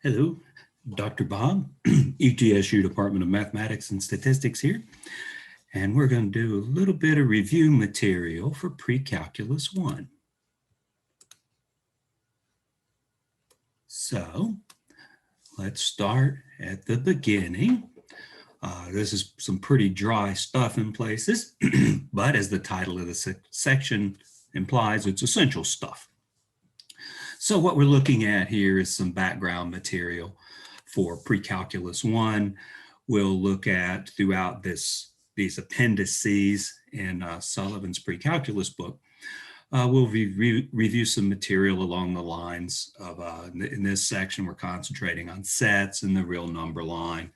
Hello, Dr. Bob, ETSU Department of Mathematics and Statistics here, and we're going to do a little bit of review material for Precalculus 1. So let's start at the beginning. This is some pretty dry stuff in places, but as the title of the section implies, it's essential stuff. So what we're looking at here is some background material for Precalculus 1. We'll look at throughout these appendices in Sullivan's Precalculus book. We'll review some material along the lines of, in this section, we're concentrating on sets and the real number line.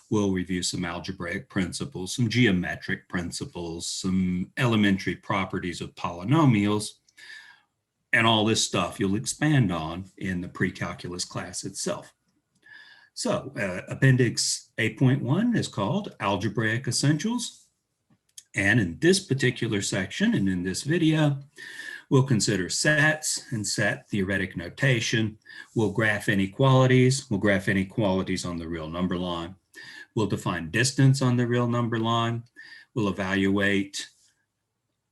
We'll review some algebraic principles, some geometric principles, some elementary properties of polynomials, and all this stuff you'll expand on in the Precalculus class itself. So Appendix A.1 is called Algebraic Essentials. And in this particular section and in this video, we'll consider sets and set theoretic notation. We'll graph inequalities. We'll graph inequalities on the real number line. We'll define distance on the real number line. We'll evaluate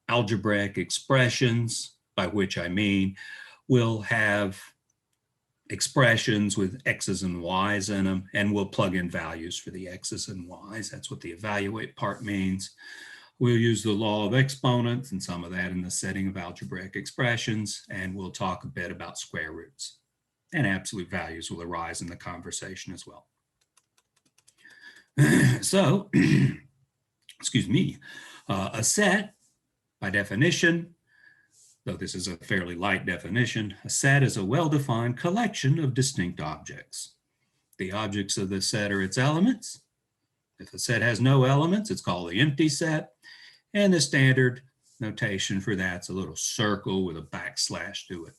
algebraic expressions, by which I mean we'll have expressions with x's and y's in them, and we'll plug in values for the x's and y's. That's what the evaluate part means. We'll use the law of exponents and some of that in the setting of algebraic expressions, and we'll talk a bit about square roots. And absolute values will arise in the conversation as well. So, excuse me, a set, by definition, though this is a fairly light definition, a set is a well-defined collection of distinct objects. The objects of the set are its elements. If a set has no elements, it's called the empty set. And the standard notation for that's a little circle with a backslash to it.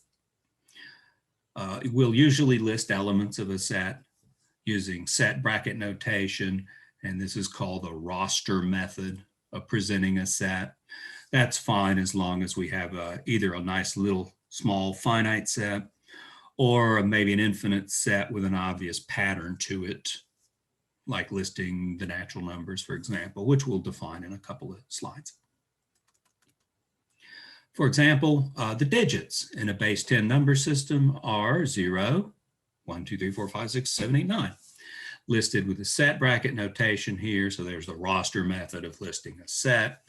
We'll usually list elements of a set using set bracket notation, and this is called the roster method of presenting a set. That's fine as long as we have either a nice little small finite set or maybe an infinite set with an obvious pattern to it, like listing the natural numbers, for example, which we'll define in a couple of slides. For example, the digits in a base 10 number system are 0, 1, 2, 3, 4, 5, 6, 7, 8, 9. Listed with the set bracket notation here. So there's the roster method of listing a set.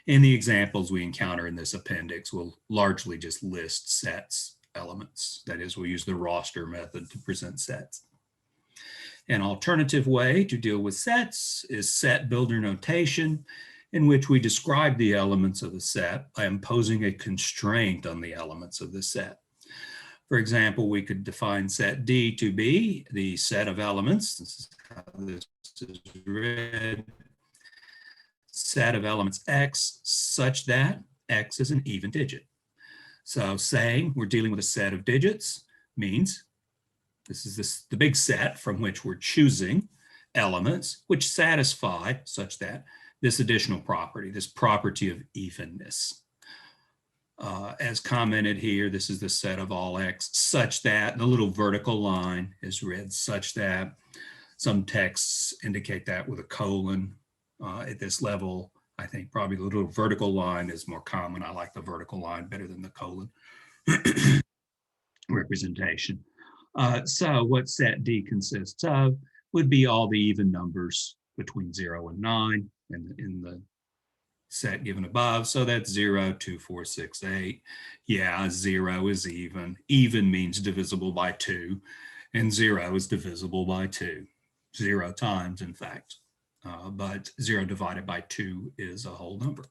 In the examples we encounter in this appendix, we'll largely just list sets elements. That is, we'll use the roster method to present sets. An alternative way to deal with sets is set builder notation, in which we describe the elements of the set by imposing a constraint on the elements of the set. For example, we could define set D to be the set of elements. This is how this is read. Set of elements X such that X is an even digit. So saying we're dealing with a set of digits means this is the big set from which we're choosing elements which satisfy such that this additional property, this property of evenness. As commented here, this is the set of all X such that the little vertical line is read such that. Some texts indicate that with a colon. At this level, I think probably the little vertical line is more common. I like the vertical line better than the colon representation. So what set D consists of would be all the even numbers between 0 and 9 in the set given above. So that's 0, 2, 4, 6, 8. Yeah, 0 is even. Even means divisible by 2, and 0 is divisible by 2. 0 times, in fact. But 0 divided by 2 is a whole number.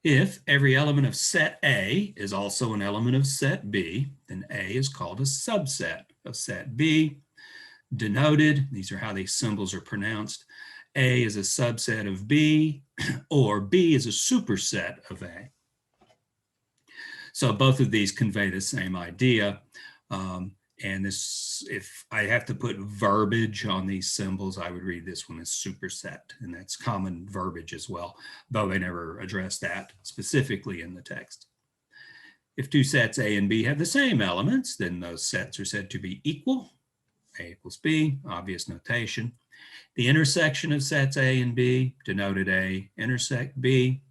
If every element of set A is also an element of set B, then A is called a subset of set B. Denoted, these are how these symbols are pronounced. A is a subset of B, or B is a superset of A. So both of these convey the same idea. And this, if I have to put verbiage on these symbols, I would read this one as superset, and that's common verbiage as well, though they never address that specifically in the text. If two sets A and B have the same elements, then those sets are said to be equal. A equals B, obvious notation. The intersection of sets A and B, denoted A intersect B,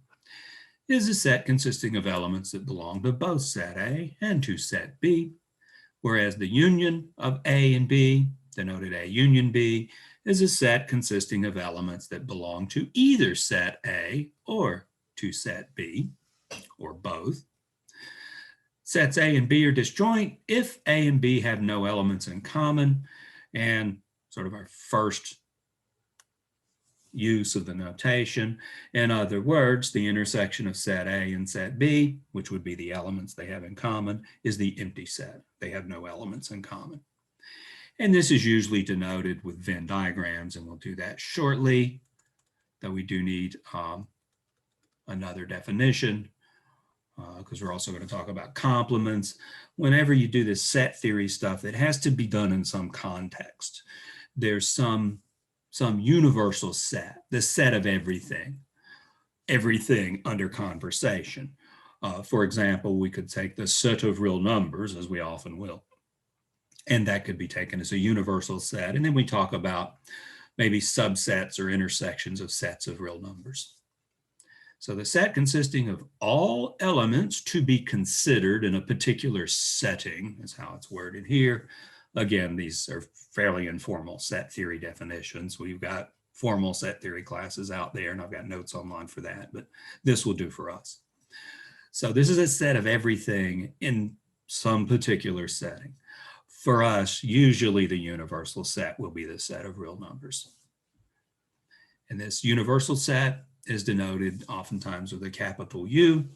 is a set consisting of elements that belong to both set A and to set B, whereas the union of A and B, denoted A union B, is a set consisting of elements that belong to either set A or to set B, or both. Sets A and B are disjoint if A and B have no elements in common, and sort of our first use of the notation. In other words, the intersection of set A and set B, which would be the elements they have in common, is the empty set. They have no elements in common. And this is usually denoted with Venn diagrams, and we'll do that shortly, though we do need another definition, because we're also going to talk about complements. Whenever you do this set theory stuff, it has to be done in some context. There's some universal set, the set of everything under conversation. For example, we could take the set of real numbers, as we often will, and that could be taken as a universal set. And then we talk about maybe subsets or intersections of sets of real numbers. So the set consisting of all elements to be considered in a particular setting is how it's worded here. Again, these are fairly informal set theory definitions. We've got formal set theory classes out there, and I've got notes online for that, but this will do for us. So this is a set of everything in some particular setting. For us, usually the universal set will be the set of real numbers. And this universal set is denoted oftentimes with a capital U.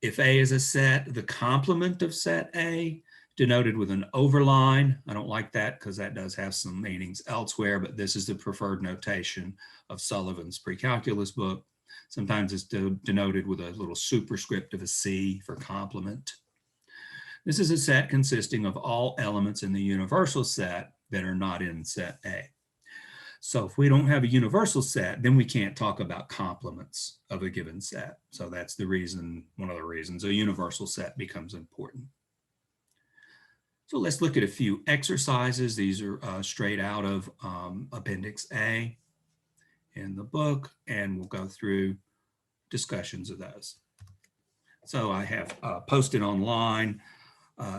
If A is a set, the complement of set A, denoted with an overline. I don't like that because that does have some meanings elsewhere, but this is the preferred notation of Sullivan's Precalculus book. Sometimes it's denoted with a little superscript of a C for complement. This is a set consisting of all elements in the universal set that are not in set A. So if we don't have a universal set, then we can't talk about complements of a given set. So that's the reason, one of the reasons a universal set becomes important. So let's look at a few exercises. These are straight out of Appendix A in the book, and we'll go through discussions of those. So I have posted online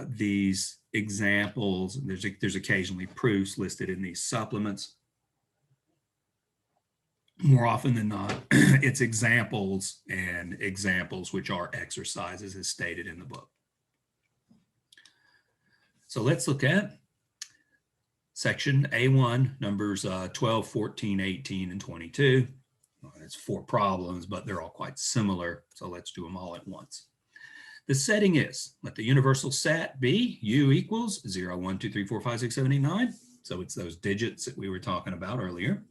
these examples. There's occasionally proofs listed in these supplements. More often than not, it's examples and examples which are exercises as stated in the book. So let's look at section A1, numbers 12, 14, 18, and 22. It's 4 problems, but they're all quite similar. So let's do them all at once. The setting is, let the universal set be U equals 0, 1, 2, 3, 4, 5, 6, 7, 8, 9. So it's those digits that we were talking about earlier.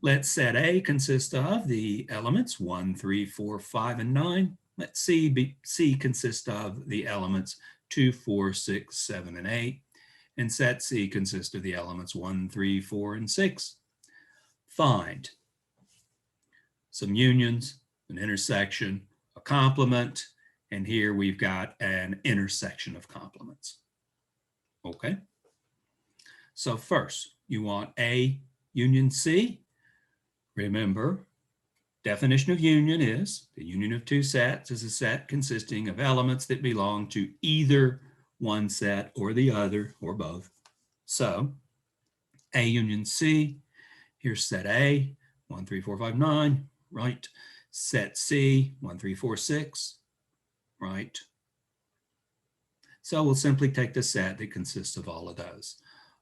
Let set A consist of the elements 1, 3, 4, 5, and 9. Let C consist of the elements 2, 4, 6, 7, and 8. And set C consist of the elements 1, 3, 4, and 6. Find some unions, an intersection, a complement, and here we've got an intersection of complements. Okay. So first, you want A union C. Remember, definition of union is the union of two sets is a set consisting of elements that belong to either one set or the other or both. So A union C, here's set A, 1, 3, 4, 5, 9, right? Set C, 1, 3, 4, 6, right? So we'll simply take the set that consists of all of those.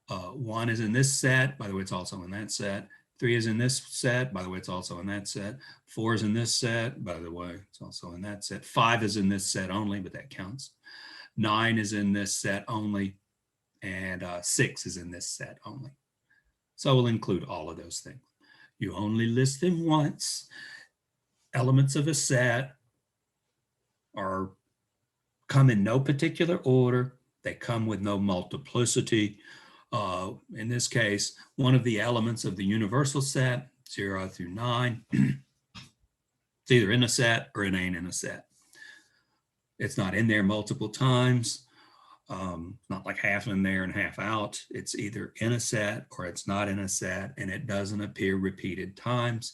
1 is in this set, by the way, it's also in that set. 3 is in this set, by the way, it's also in that set. 4 is in this set, by the way, it's also in that set. 5 is in this set only, but that counts. 9 is in this set only, and 6 is in this set only. So we'll include all of those things. You only list them once. Elements of a set come in no particular order. They come with no multiplicity. In this case, one of the elements of the universal set, 0 through 9, it's either in a set or it ain't in a set. It's not in there multiple times. Not like half in there and half out. It's either in a set or it's not in a set, and it doesn't appear repeated times.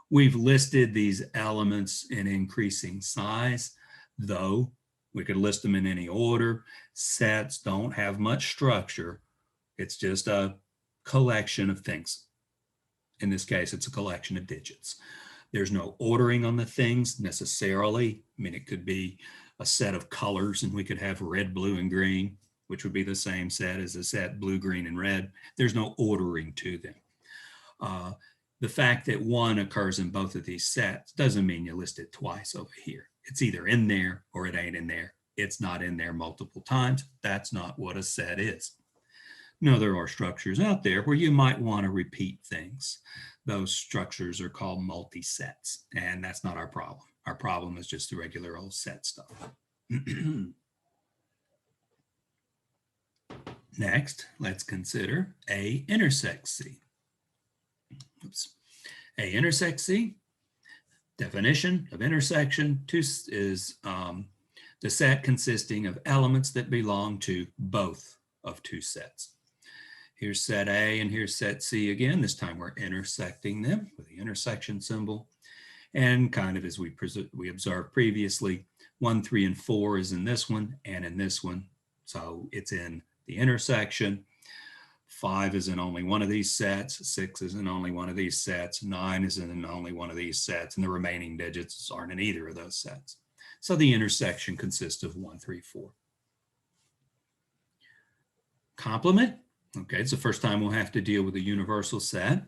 We've listed these elements in increasing size, though we could list them in any order. Sets don't have much structure. It's just a collection of things. In this case, it's a collection of digits. There's no ordering on the things necessarily. I mean, it could be a set of colors, and we could have red, blue, and green, which would be the same set as the set blue, green, and red. There's no ordering to them. The fact that one occurs in both of these sets doesn't mean you list it twice over here. It's either in there or it ain't in there. It's not in there multiple times. That's not what a set is. Now, there are structures out there where you might want to repeat things. Those structures are called multi-sets, and that's not our problem. Our problem is just the regular old set stuff. Next, let's consider A intersects C. Oops. A intersects C. Definition of intersection is the set consisting of elements that belong to both of two sets. Here's set A and here's set C again. This time we're intersecting them with the intersection symbol. And kind of as we observed previously, 1, 3, and 4 is in this one and in this one. So it's in the intersection. 5 is in only one of these sets. 6 is in only one of these sets. 9 is in only one of these sets. And the remaining digits aren't in either of those sets. So the intersection consists of 1, 3, 4. Complement. Okay, it's the first time we'll have to deal with a universal set.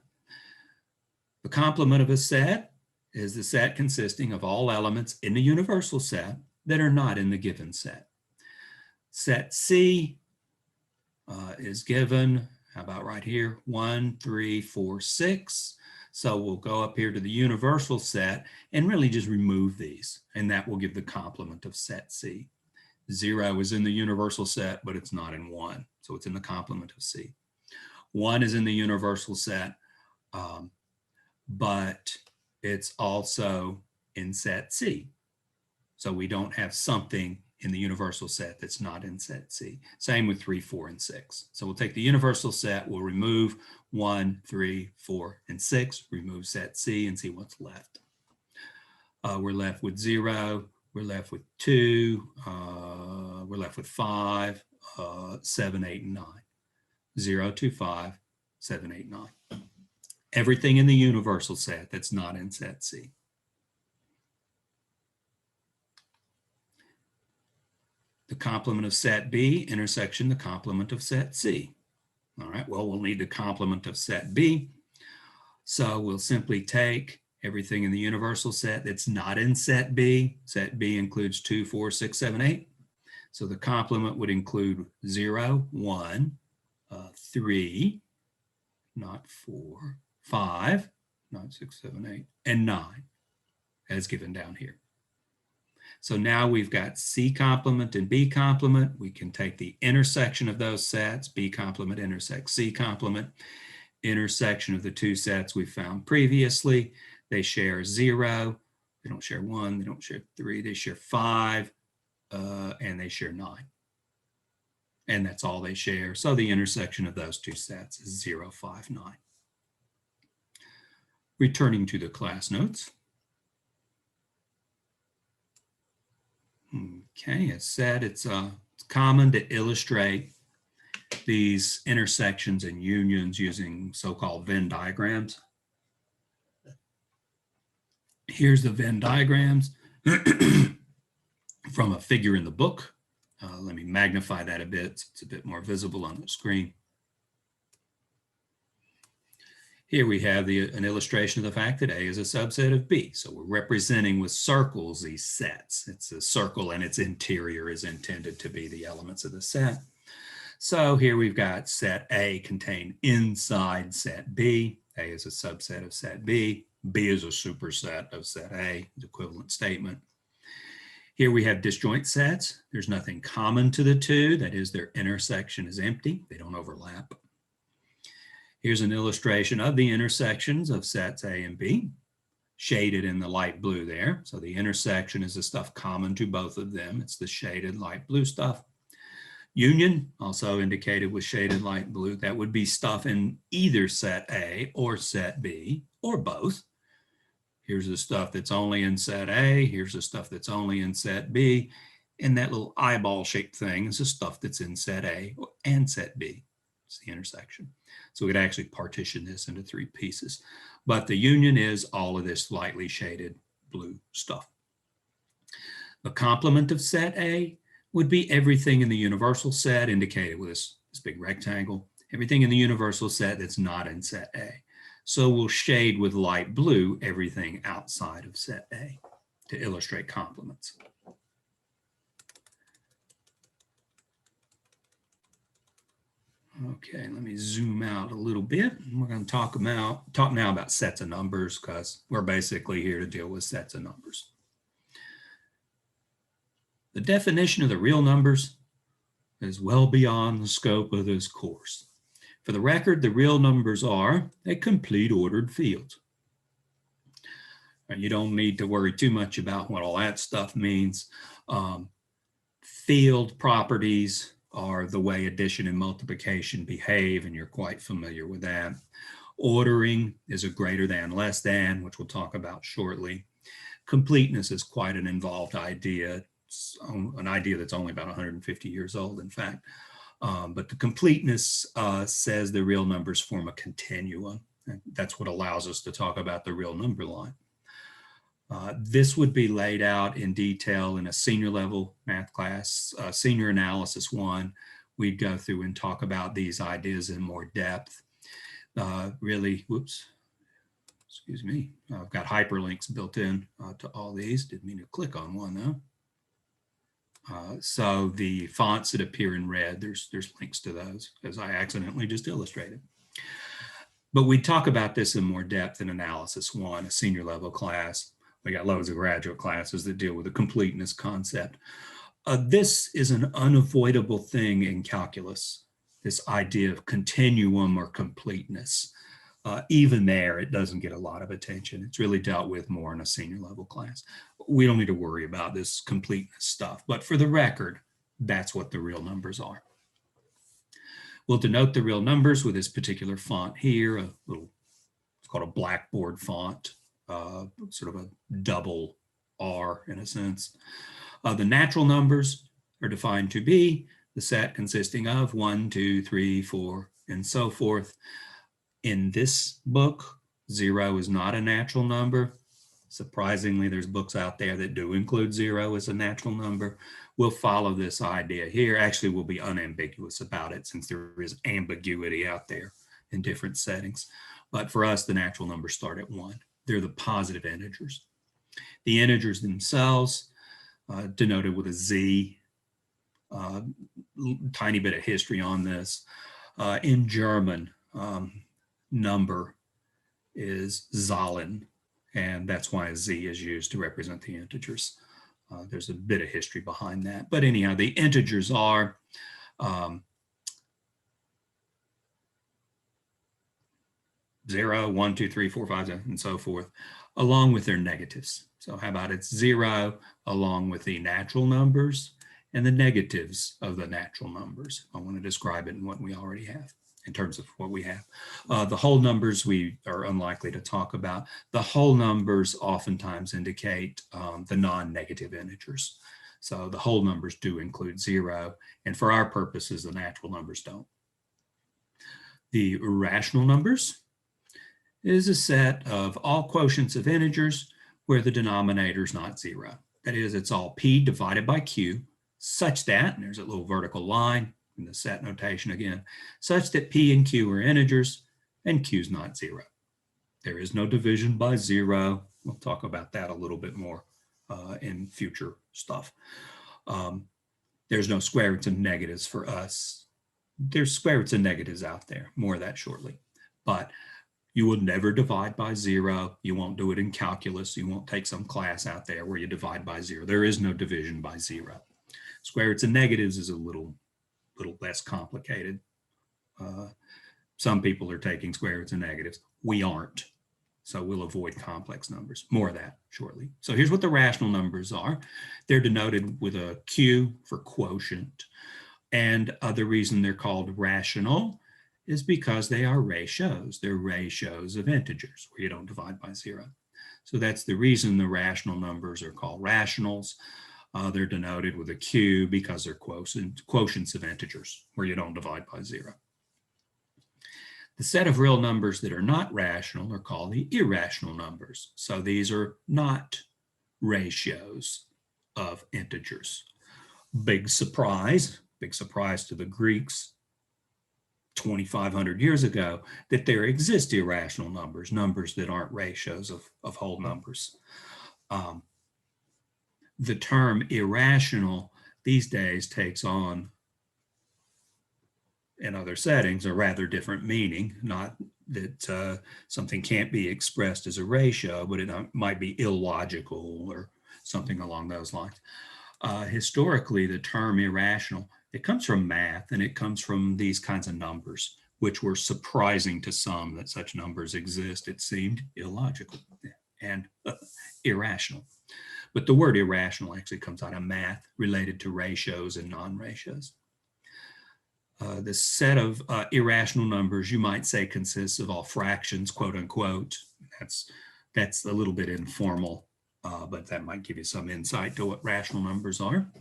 The complement of a set is the set consisting of all elements in the universal set that are not in the given set. Set C is given, how about right here, 1, 3, 4, 6. So we'll go up here to the universal set and really just remove these, and that will give the complement of set C. 0 is in the universal set, but it's not in 1, so it's in the complement of C. 1 is in the universal set, but it's also in set C. So we don't have something in the universal set that's not in set C. Same with 3, 4, and 6. So we'll take the universal set, we'll remove 1, 3, 4, and 6, remove set C, and see what's left. We're left with 0, we're left with 2, we're left with 5, 7, 8, and 9. 0, 2, 5, 7, 8, 9. Everything in the universal set that's not in set C. The complement of set B intersection the complement of set C. All right, well, we'll need the complement of set B. So we'll simply take everything in the universal set that's not in set B. Set B includes 2, 4, 6, 7, 8. So the complement would include 0, 1, 3, not 4, 5, not 6, 7, 8, and 9, as given down here. So now we've got C complement and B complement. We can take the intersection of those sets, B complement intersects C complement. Intersection of the two sets we found previously. They share 0, they don't share 1, they don't share 3, they share 5, and they share 9. And that's all they share. So the intersection of those two sets is 0, 5, 9. Returning to the class notes. Okay, as said, it's common to illustrate these intersections and unions using so-called Venn diagrams. Here's the Venn diagrams from a figure in the book. Let me magnify that a bit so it's a bit more visible on the screen. Here we have an illustration of the fact that A is a subset of B. So we're representing with circles these sets. It's a circle and its interior is intended to be the elements of the set. So here we've got set A contained inside set B. A is a subset of set B. B is a superset of set A, the equivalent statement. Here we have disjoint sets. There's nothing common to the two. That is, their intersection is empty. They don't overlap. Here's an illustration of the intersections of sets A and B, shaded in the light blue there. So the intersection is the stuff common to both of them. It's the shaded light blue stuff. Union, also indicated with shaded light blue, that would be stuff in either set A or set B or both. Here's the stuff that's only in set A. Here's the stuff that's only in set B. And that little eyeball shaped thing is the stuff that's in set A and set B. It's the intersection. So we could actually partition this into 3 pieces. But the union is all of this lightly shaded blue stuff. The complement of set A would be everything in the universal set indicated with this big rectangle, everything in the universal set that's not in set A. So we'll shade with light blue everything outside of set A to illustrate complements. Okay, let me zoom out a little bit. We're going to talk now about sets of numbers because we're basically here to deal with sets of numbers. The definition of the real numbers is well beyond the scope of this course. For the record, the real numbers are a complete ordered field. You don't need to worry too much about what all that stuff means. Field properties are the way addition and multiplication behave, and you're quite familiar with that. Ordering is a greater than, less than, which we'll talk about shortly. Completeness is quite an involved idea. It's an idea that's only about 150 years old, in fact. But the completeness says the real numbers form a continuum. That's what allows us to talk about the real number line. This would be laid out in detail in a senior level math class, Senior Analysis 1. We'd go through and talk about these ideas in more depth. Really, whoops, excuse me. I've got hyperlinks built in to all these. Didn't mean to click on one though. So the fonts that appear in red, there's links to those as I accidentally just illustrated. But we talk about this in more depth in Analysis 1, a senior level class. We got loads of graduate classes that deal with the completeness concept. This is an unavoidable thing in calculus, this idea of continuum or completeness. Even there, it doesn't get a lot of attention. It's really dealt with more in a senior level class. We don't need to worry about this completeness stuff, but for the record, that's what the real numbers are. We'll denote the real numbers with this particular font here, a little, it's called a blackboard font, sort of a double R in a sense. The natural numbers are defined to be the set consisting of 1, 2, 3, 4, and so forth. In this book, 0 is not a natural number. Surprisingly, there's books out there that do include 0 as a natural number. We'll follow this idea here. Actually, we'll be unambiguous about it since there is ambiguity out there in different settings. But for us, the natural numbers start at 1. They're the positive integers. The integers themselves, denoted with a Z, tiny bit of history on this. In German, number is Zahlen, and that's why a Z is used to represent the integers. There's a bit of history behind that. But anyhow, the integers are 0, 1, 2, 3, 4, 5, and so forth, along with their negatives. So how about it's 0 along with the natural numbers and the negatives of the natural numbers. I want to describe it in what we already have in terms of what we have. The whole numbers we are unlikely to talk about. The whole numbers oftentimes indicate the non-negative integers. So the whole numbers do include 0, and for our purposes, the natural numbers don't. The irrational numbers is a set of all quotients of integers where the denominator is not 0. That is, it's all p divided by q, such that, and there's a little vertical line in the set notation again, such that p and q are integers and q is not 0. There is no division by 0. We'll talk about that a little bit more in future stuff. There's no square roots and negatives for us. There's square roots and negatives out there, more of that shortly. But you will never divide by 0. You won't do it in calculus. You won't take some class out there where you divide by 0. There is no division by 0. Square roots and negatives is a little less complicated. Some people are taking square roots and negatives. We aren't. So we'll avoid complex numbers. More of that shortly. So here's what the rational numbers are. They're denoted with a Q for quotient. And the reason they're called rational is because they are ratios. They're ratios of integers where you don't divide by 0. So that's the reason the rational numbers are called rationals. They're denoted with a Q because they're quotients of integers where you don't divide by 0. The set of real numbers that are not rational are called the irrational numbers. So these are not ratios of integers. Big surprise to the Greeks 2,500 years ago, that there exist irrational numbers, numbers that aren't ratios of whole numbers. The term irrational these days takes on, in other settings, a rather different meaning. Not that something can't be expressed as a ratio, but it might be illogical or something along those lines. Historically, the term irrational, it comes from math, and it comes from these kinds of numbers, which were surprising to some that such numbers exist. It seemed illogical and irrational. But the word irrational actually comes out of math related to ratios and non-ratios. The set of irrational numbers, you might say, consists of all fractions, quote unquote. That's a little bit informal, but that might give you some insight to what rational numbers are.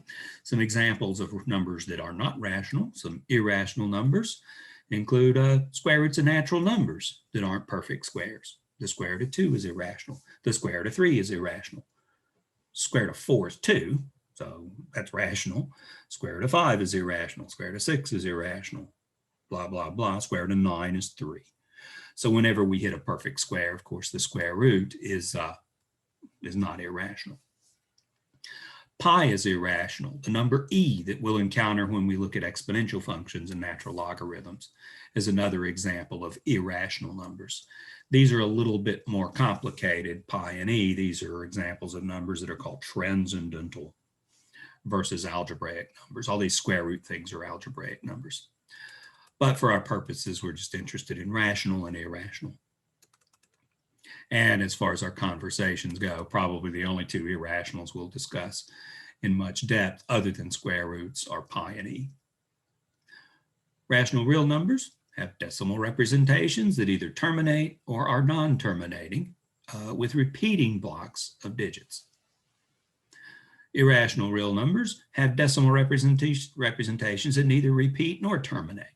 Some examples of numbers that are not rational, some irrational numbers, include square roots of natural numbers that aren't perfect squares. The square root of 2 is irrational. The square root of 3 is irrational. Square root of 4 is 2, so that's rational. Square root of 5 is irrational. Square root of 6 is irrational. Blah, blah, blah. Square root of 9 is 3. So whenever we hit a perfect square, of course, the square root is not irrational. Pi is irrational. The number e that we'll encounter when we look at exponential functions and natural logarithms is another example of irrational numbers. These are a little bit more complicated, pi and e. These are examples of numbers that are called transcendental versus algebraic numbers. All these square root things are algebraic numbers. But for our purposes, we're just interested in rational and irrational. And as far as our conversations go, probably the only two irrationals we'll discuss in much depth other than square roots are pi and e. Rational real numbers have decimal representations that either terminate or are non-terminating with repeating blocks of digits. Irrational real numbers have decimal representations that neither repeat nor terminate.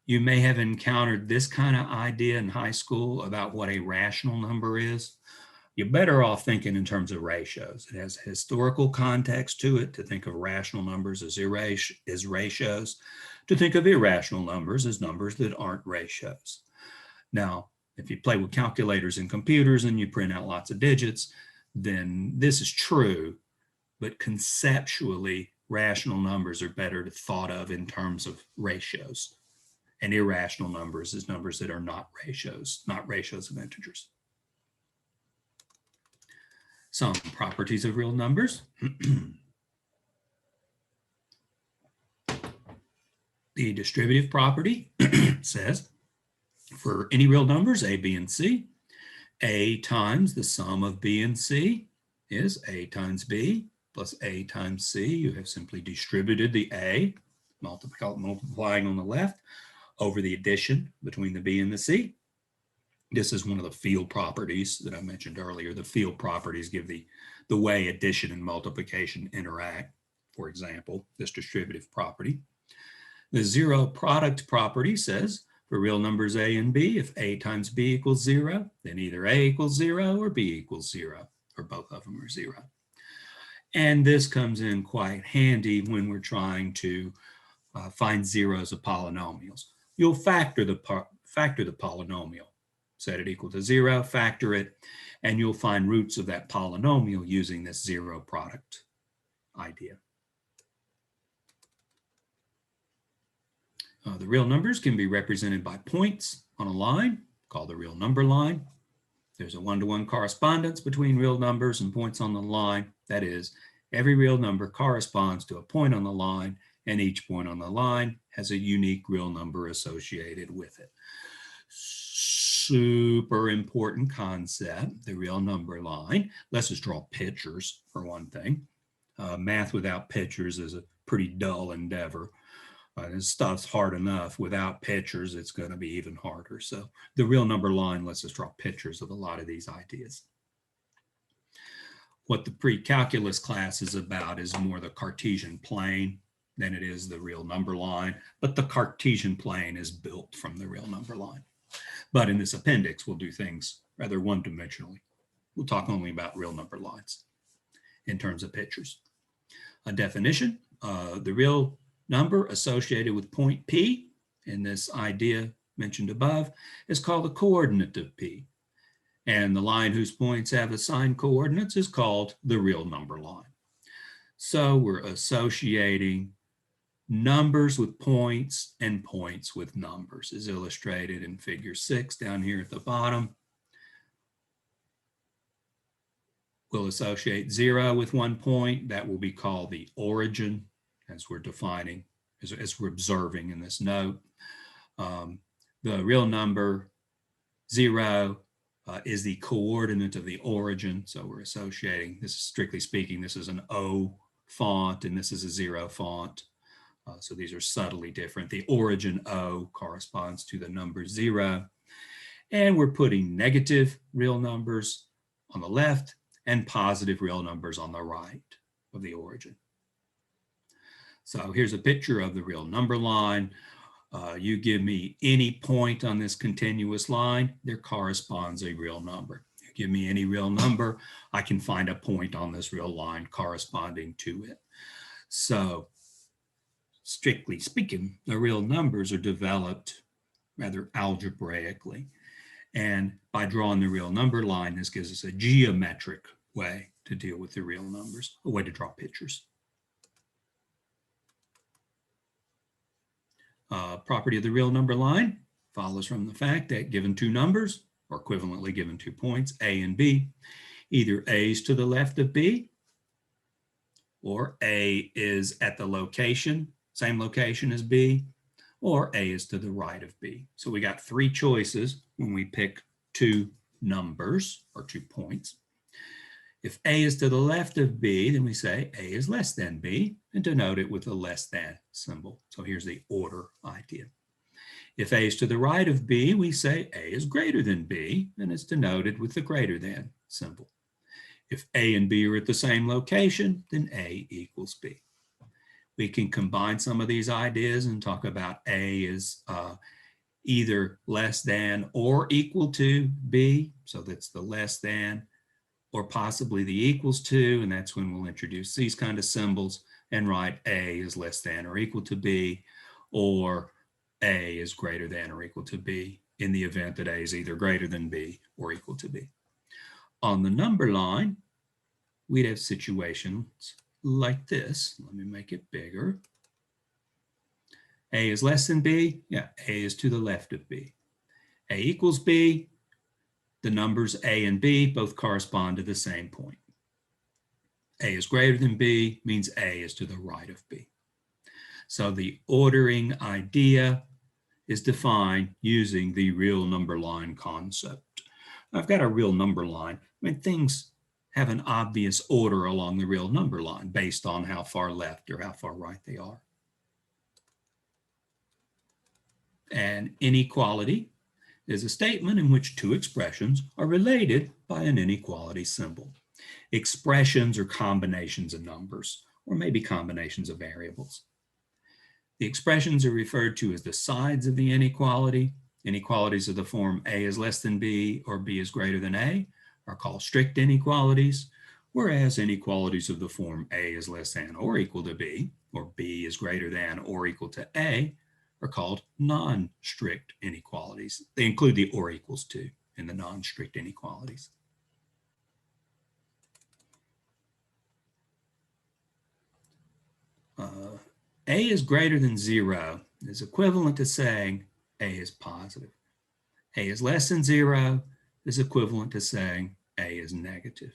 You may have encountered this kind of idea in high school about what a rational number is. You're better off thinking in terms of ratios. It has historical context to it to think of rational numbers as ratios, to think of irrational numbers as numbers that aren't ratios. Now, if you play with calculators and computers and you print out lots of digits, then this is true, but conceptually, rational numbers are better thought of in terms of ratios. And irrational numbers is numbers that are not ratios of integers. Some properties of real numbers. The distributive property says for any real numbers, a, b, and c, a times the sum of b and c is a times b plus a times c. You have simply distributed the a, multiplying on the left, over the addition between the b and the c. This is one of the field properties that I mentioned earlier. The field properties give the way addition and multiplication interact. For example, this distributive property. The zero product property says for real numbers a and b, if a times b equals 0, then either a equals 0 or b equals 0, or both of them are 0. And this comes in quite handy when we're trying to find zeros of polynomials. You'll factor the polynomial. Set it equal to 0, factor it, and you'll find roots of that polynomial using this zero product idea. The real numbers can be represented by points on a line called the real number line. There's a one-to-one correspondence between real numbers and points on the line. That is, every real number corresponds to a point on the line, and each point on the line has a unique real number associated with it. super important concept, the real number line. Let's just draw pictures for one thing. Math without pictures is a pretty dull endeavor. This stuff's hard enough. Without pictures, it's going to be even harder. So the real number line lets us draw pictures of a lot of these ideas. What the pre-calculus class is about is more the Cartesian plane than it is the real number line, but the Cartesian plane is built from the real number line. But in this appendix, we'll do things rather one-dimensionally. We'll talk only about real number lines in terms of pictures. A definition, the real number associated with point P in this idea mentioned above is called the coordinate of P. And the line whose points have assigned coordinates is called the real number line. So we're associating numbers with points and points with numbers, as illustrated in figure 6 down here at the bottom. We'll associate 0 with 1 point. That will be called the origin, as we're defining, as we're observing in this note. The real number 0 is the coordinate of the origin. So we're associating, this is strictly speaking, this is an O font and this is a 0 font. So these are subtly different. The origin O corresponds to the number 0. And we're putting negative real numbers on the left and positive real numbers on the right of the origin. So here's a picture of the real number line. You give me any point on this continuous line, there corresponds a real number. You give me any real number, I can find a point on this real line corresponding to it. So strictly speaking, the real numbers are developed rather algebraically. And by drawing the real number line, this gives us a geometric way to deal with the real numbers, a way to draw pictures. Property of the real number line follows from the fact that given two numbers, or equivalently given 2 points, A and B, either A is to the left of B, or A is at the location, same location as B, or A is to the right of B. So we got 3 choices when we pick 2 numbers or 2 points. If A is to the left of B, then we say A is less than B and denote it with a less than symbol. So here's the order idea. If A is to the right of B, we say A is greater than B and it's denoted with the greater than symbol. If A and B are at the same location, then A equals B. We can combine some of these ideas and talk about A is either less than or equal to B. So that's the less than, or possibly the equals to, and that's when we'll introduce these kind of symbols and write A is less than or equal to B, or A is greater than or equal to B in the event that A is either greater than B or equal to B. On the number line, we'd have situations like this. Let me make it bigger. A is less than B. Yeah, A is to the left of B. A equals B. The numbers A and B both correspond to the same point. A is greater than B means A is to the right of B. So the ordering idea is defined using the real number line concept. I've got a real number line. I mean, things have an obvious order along the real number line based on how far left or how far right they are. An inequality is a statement in which 2 expressions are related by an inequality symbol. Expressions are combinations of numbers, or maybe combinations of variables. The expressions are referred to as the sides of the inequality. Inequalities of the form A is less than B or B is greater than A are called strict inequalities, whereas inequalities of the form A is less than or equal to B, or B is greater than or equal to A, are called non-strict inequalities. They include the or equals to in the non-strict inequalities. A is greater than 0 is equivalent to saying A is positive. A is less than 0 is equivalent to saying A is negative.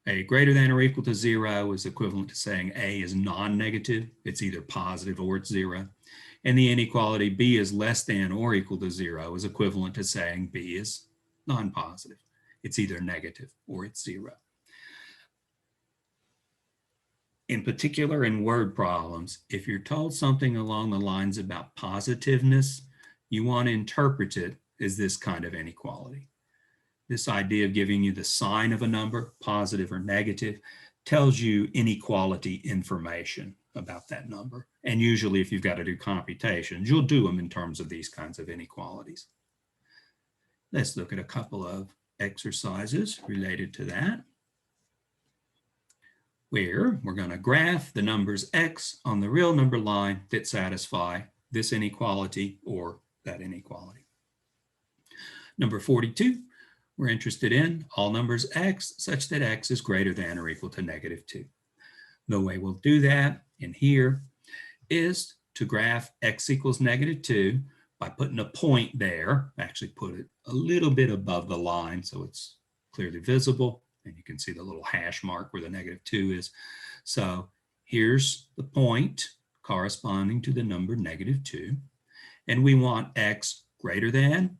A greater than or equal to 0 is equivalent to saying A is non-negative. It's either positive or it's 0. And the inequality b is less than or equal to 0 is equivalent to saying b is non-positive. It's either negative or it's 0. In particular, in word problems, if you're told something along the lines about positiveness, you want to interpret it as this kind of inequality. This idea of giving you the sign of a number, positive or negative, tells you inequality information about that number. And usually if you've got to do computations, you'll do them in terms of these kinds of inequalities. Let's look at a couple of exercises related to that, where we're going to graph the numbers x on the real number line that satisfy this inequality or that inequality. Number 42, we're interested in all numbers x such that x is greater than or equal to -2. The way we'll do that in here is to graph x equals -2 by putting a point there. Actually put it a little bit above the line so it's clearly visible, and you can see the little hash mark where the -2 is. So here's the point corresponding to the number -2, and we want x greater than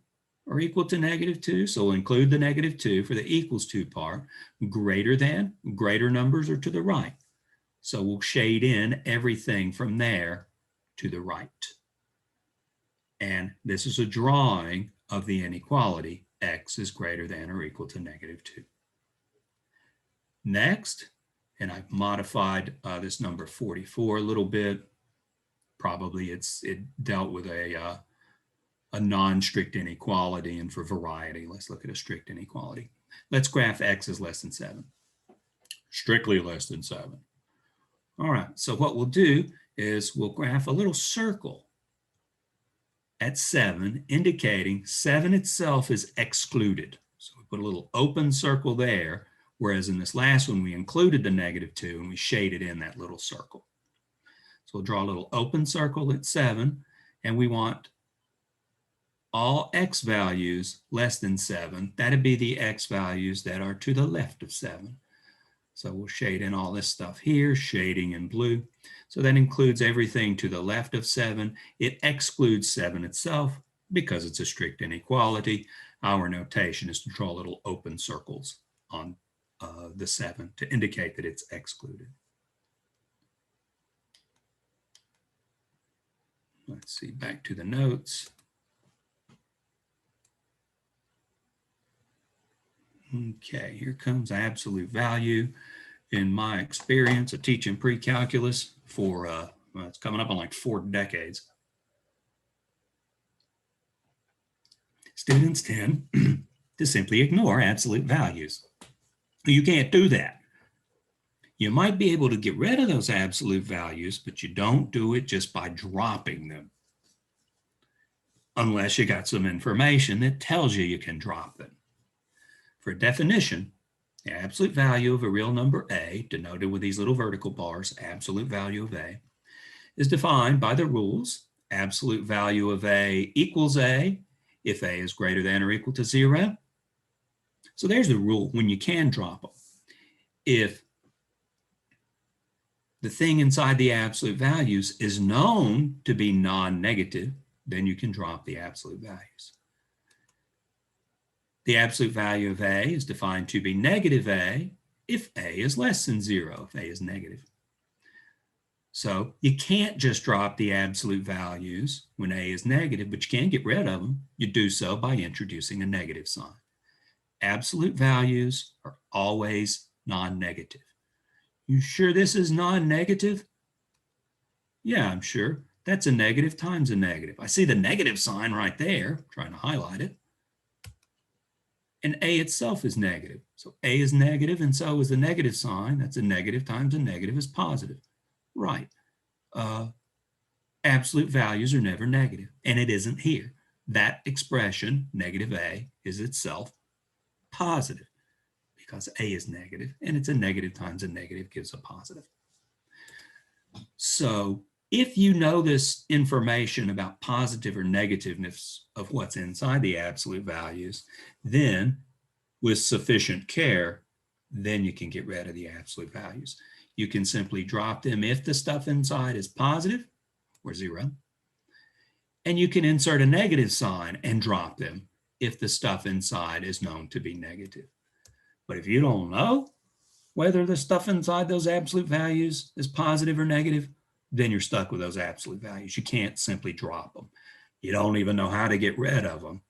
or equal to -2, so we'll include the -2 for the equals to part. Greater than, greater numbers are to the right. So we'll shade in everything from there to the right. And this is a drawing of the inequality, x is greater than or equal to -2. Next, and I've modified this number 44 a little bit. Probably it dealt with a non-strict inequality, and for variety, let's look at a strict inequality. Let's graph x is less than 7. Strictly less than 7. All right, so what we'll do is we'll graph a little circle at 7, indicating 7 itself is excluded. So we put a little open circle there, whereas in this last one, we included the -2 and we shaded in that little circle. So we'll draw a little open circle at 7, and we want all x values less than 7. That'd be the x values that are to the left of 7. So we'll shade in all this stuff here, shading in blue. So that includes everything to the left of 7. It excludes 7 itself because it's a strict inequality. Our notation is to draw little open circles on the 7 to indicate that it's excluded. Let's see, back to the notes. Okay, here comes absolute value. In my experience of teaching pre-calculus for, well, it's coming up on like 4 decades, students tend to simply ignore absolute values. You can't do that. You might be able to get rid of those absolute values, but you don't do it just by dropping them, unless you got some information that tells you can drop them. For definition, the absolute value of a real number a, denoted with these little vertical bars, absolute value of a, is defined by the rules. Absolute value of a equals a if a is greater than or equal to 0. So there's the rule when you can drop them. If the thing inside the absolute values is known to be non-negative, then you can drop the absolute values. The absolute value of a is defined to be negative a if a is less than 0, if a is negative. So you can't just drop the absolute values when a is negative, but you can get rid of them. You do so by introducing a negative sign. Absolute values are always non-negative. You sure this is non-negative? Yeah, I'm sure. That's a negative times a negative. I see the negative sign right there, trying to highlight it. And a itself is negative. So a is negative, and so is the negative sign. That's a negative times a negative is positive. Right. Absolute values are never negative, and it isn't here. That expression, negative a, is itself positive because a is negative, and it's a negative times a negative gives a positive. So if you know this information about positive or negativeness of what's inside the absolute values, then with sufficient care, then you can get rid of the absolute values. You can simply drop them if the stuff inside is positive or 0, And you can insert a negative sign and drop them if the stuff inside is known to be negative. But if you don't know whether the stuff inside those absolute values is positive or negative, then you're stuck with those absolute values. You can't simply drop them. You don't even know how to get rid of them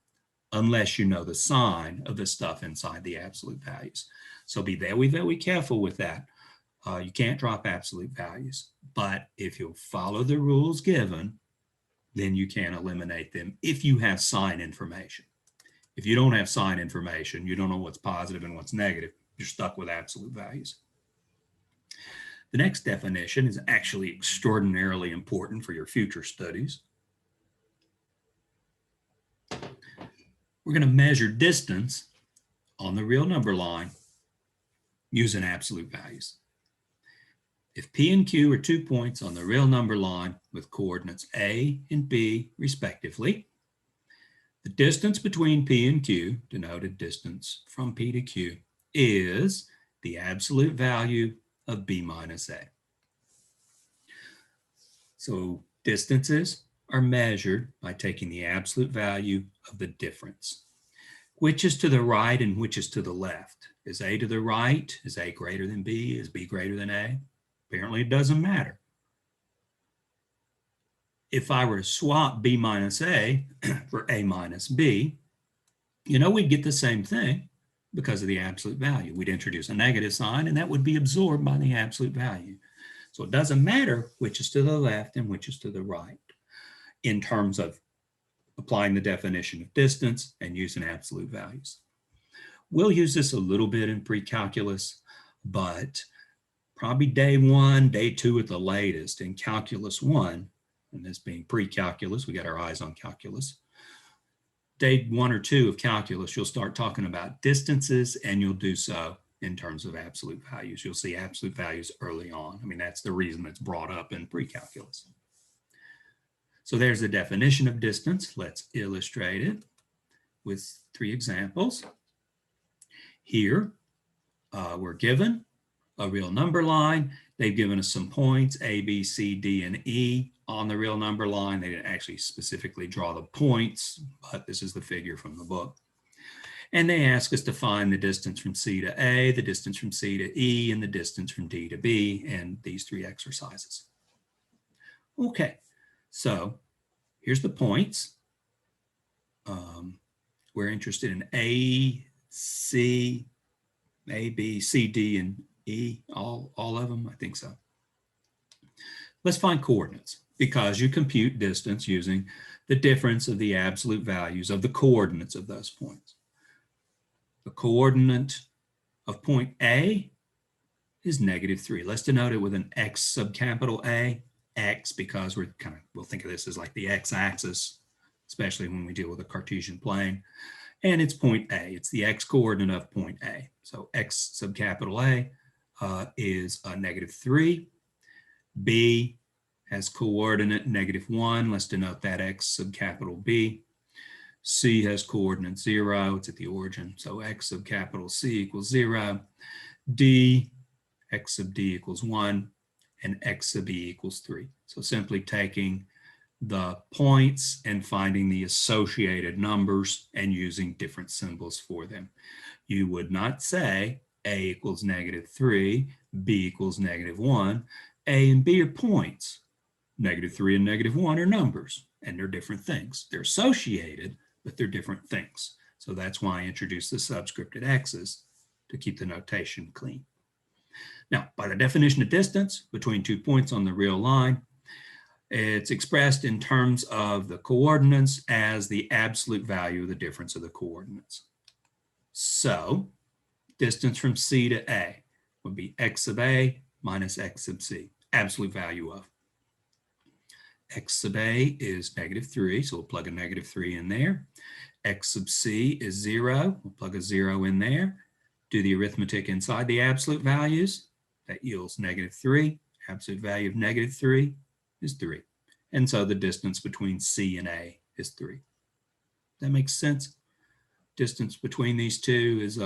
unless you know the sign of the stuff inside the absolute values. So be very, very careful with that. You can't drop absolute values, but if you follow the rules given, then you can eliminate them if you have sign information. If you don't have sign information, you don't know what's positive and what's negative, you're stuck with absolute values. The next definition is actually extraordinarily important for your future studies. We're going to measure distance on the real number line using absolute values. If P and Q are 2 points on the real number line with coordinates A and B respectively, the distance between P and Q, denoted distance from P to Q, is the absolute value of B minus A. So distances are measured by taking the absolute value of the difference. Which is to the right and which is to the left? Is A to the right? Is A greater than B? Is B greater than A? Apparently it doesn't matter. If I were to swap B minus A for A minus B, we'd get the same thing because of the absolute value. We'd introduce a negative sign and that would be absorbed by the absolute value. So it doesn't matter which is to the left and which is to the right in terms of applying the definition of distance and using absolute values. We'll use this a little bit in pre-calculus, but probably day 1, day 2 at the latest in calculus 1, and this being pre-calculus, we got our eyes on calculus. Day 1 or 2 of calculus, you'll start talking about distances and you'll do so in terms of absolute values. You'll see absolute values early on. I mean, that's the reason it's brought up in pre-calculus. So there's the definition of distance. Let's illustrate it with 3 examples. Here, we're given a real number line. They've given us some points, A, B, C, D, and E on the real number line. They didn't actually specifically draw the points, but this is the figure from the book. And they ask us to find the distance from C to A, the distance from C to E, and the distance from D to B, and these 3 exercises. Okay, so here's the points. We're interested in A, C, A, B, C, D, and E, all of them, I think so. Let's find coordinates because you compute distance using the difference of the absolute values of the coordinates of those points. The coordinate of point A is -3. Let's denote it with an X sub capital A, X, because we'll think of this as like the x-axis, especially when we deal with a Cartesian plane. And it's point A, it's the X coordinate of point A. So X sub capital A is -3. B has coordinate -1. Let's denote that X sub capital B. C has coordinate 0. It's at the origin. So X sub capital C equals 0. D, X sub D equals 1. And X sub E equals 3. So simply taking the points and finding the associated numbers and using different symbols for them. You would not say A equals -3, B equals -1. A and B are points. -3 and -1 are numbers, and they're different things. They're associated, but they're different things. So that's why I introduced the subscripted X's to keep the notation clean. Now, by the definition of distance between 2 points on the real line, it's expressed in terms of the coordinates as the absolute value of the difference of the coordinates. So distance from C to A would be X sub A minus X sub C, absolute value of. X sub A is -3, so we'll plug a -3 in there. X sub C is 0, we'll plug a 0 in there. Do the arithmetic inside the absolute values. That yields -3. Absolute value of -3 is 3. And so the distance between C and A is 3. That makes sense? Distance between these two is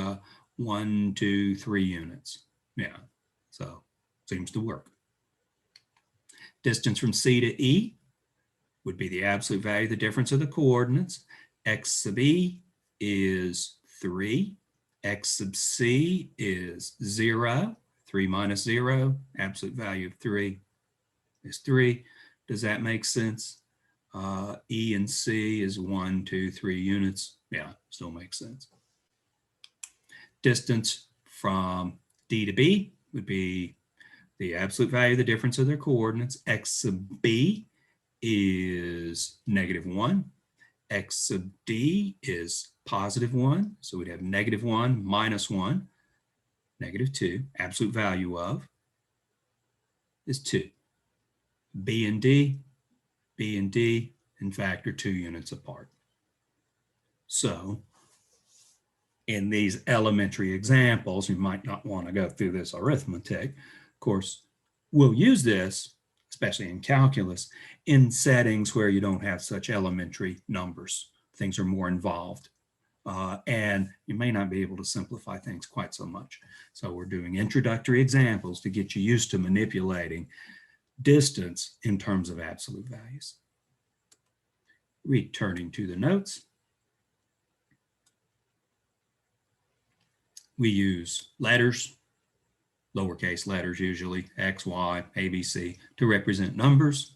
1, 2, 3 units. Yeah, so seems to work. Distance from C to E would be the absolute value of the difference of the coordinates. X sub e is 3. X sub c is 0. 3 minus 0, absolute value of 3 is 3. Does that make sense? E and C is 1, 2, 3 units. Yeah, still makes sense. Distance from D to B would be the absolute value of the difference of their coordinates. X sub B is -1. X sub D is +1. So we'd have -1 minus 1, -2. Absolute value of is 2. B and D, in fact, are 2 units apart. So in these elementary examples, you might not want to go through this arithmetic. Of course, we'll use this, especially in calculus, in settings where you don't have such elementary numbers. Things are more involved. And you may not be able to simplify things quite so much. So we're doing introductory examples to get you used to manipulating distance in terms of absolute values. Returning to the notes, we use letters, lowercase letters usually, X, Y, A, B, C, to represent numbers.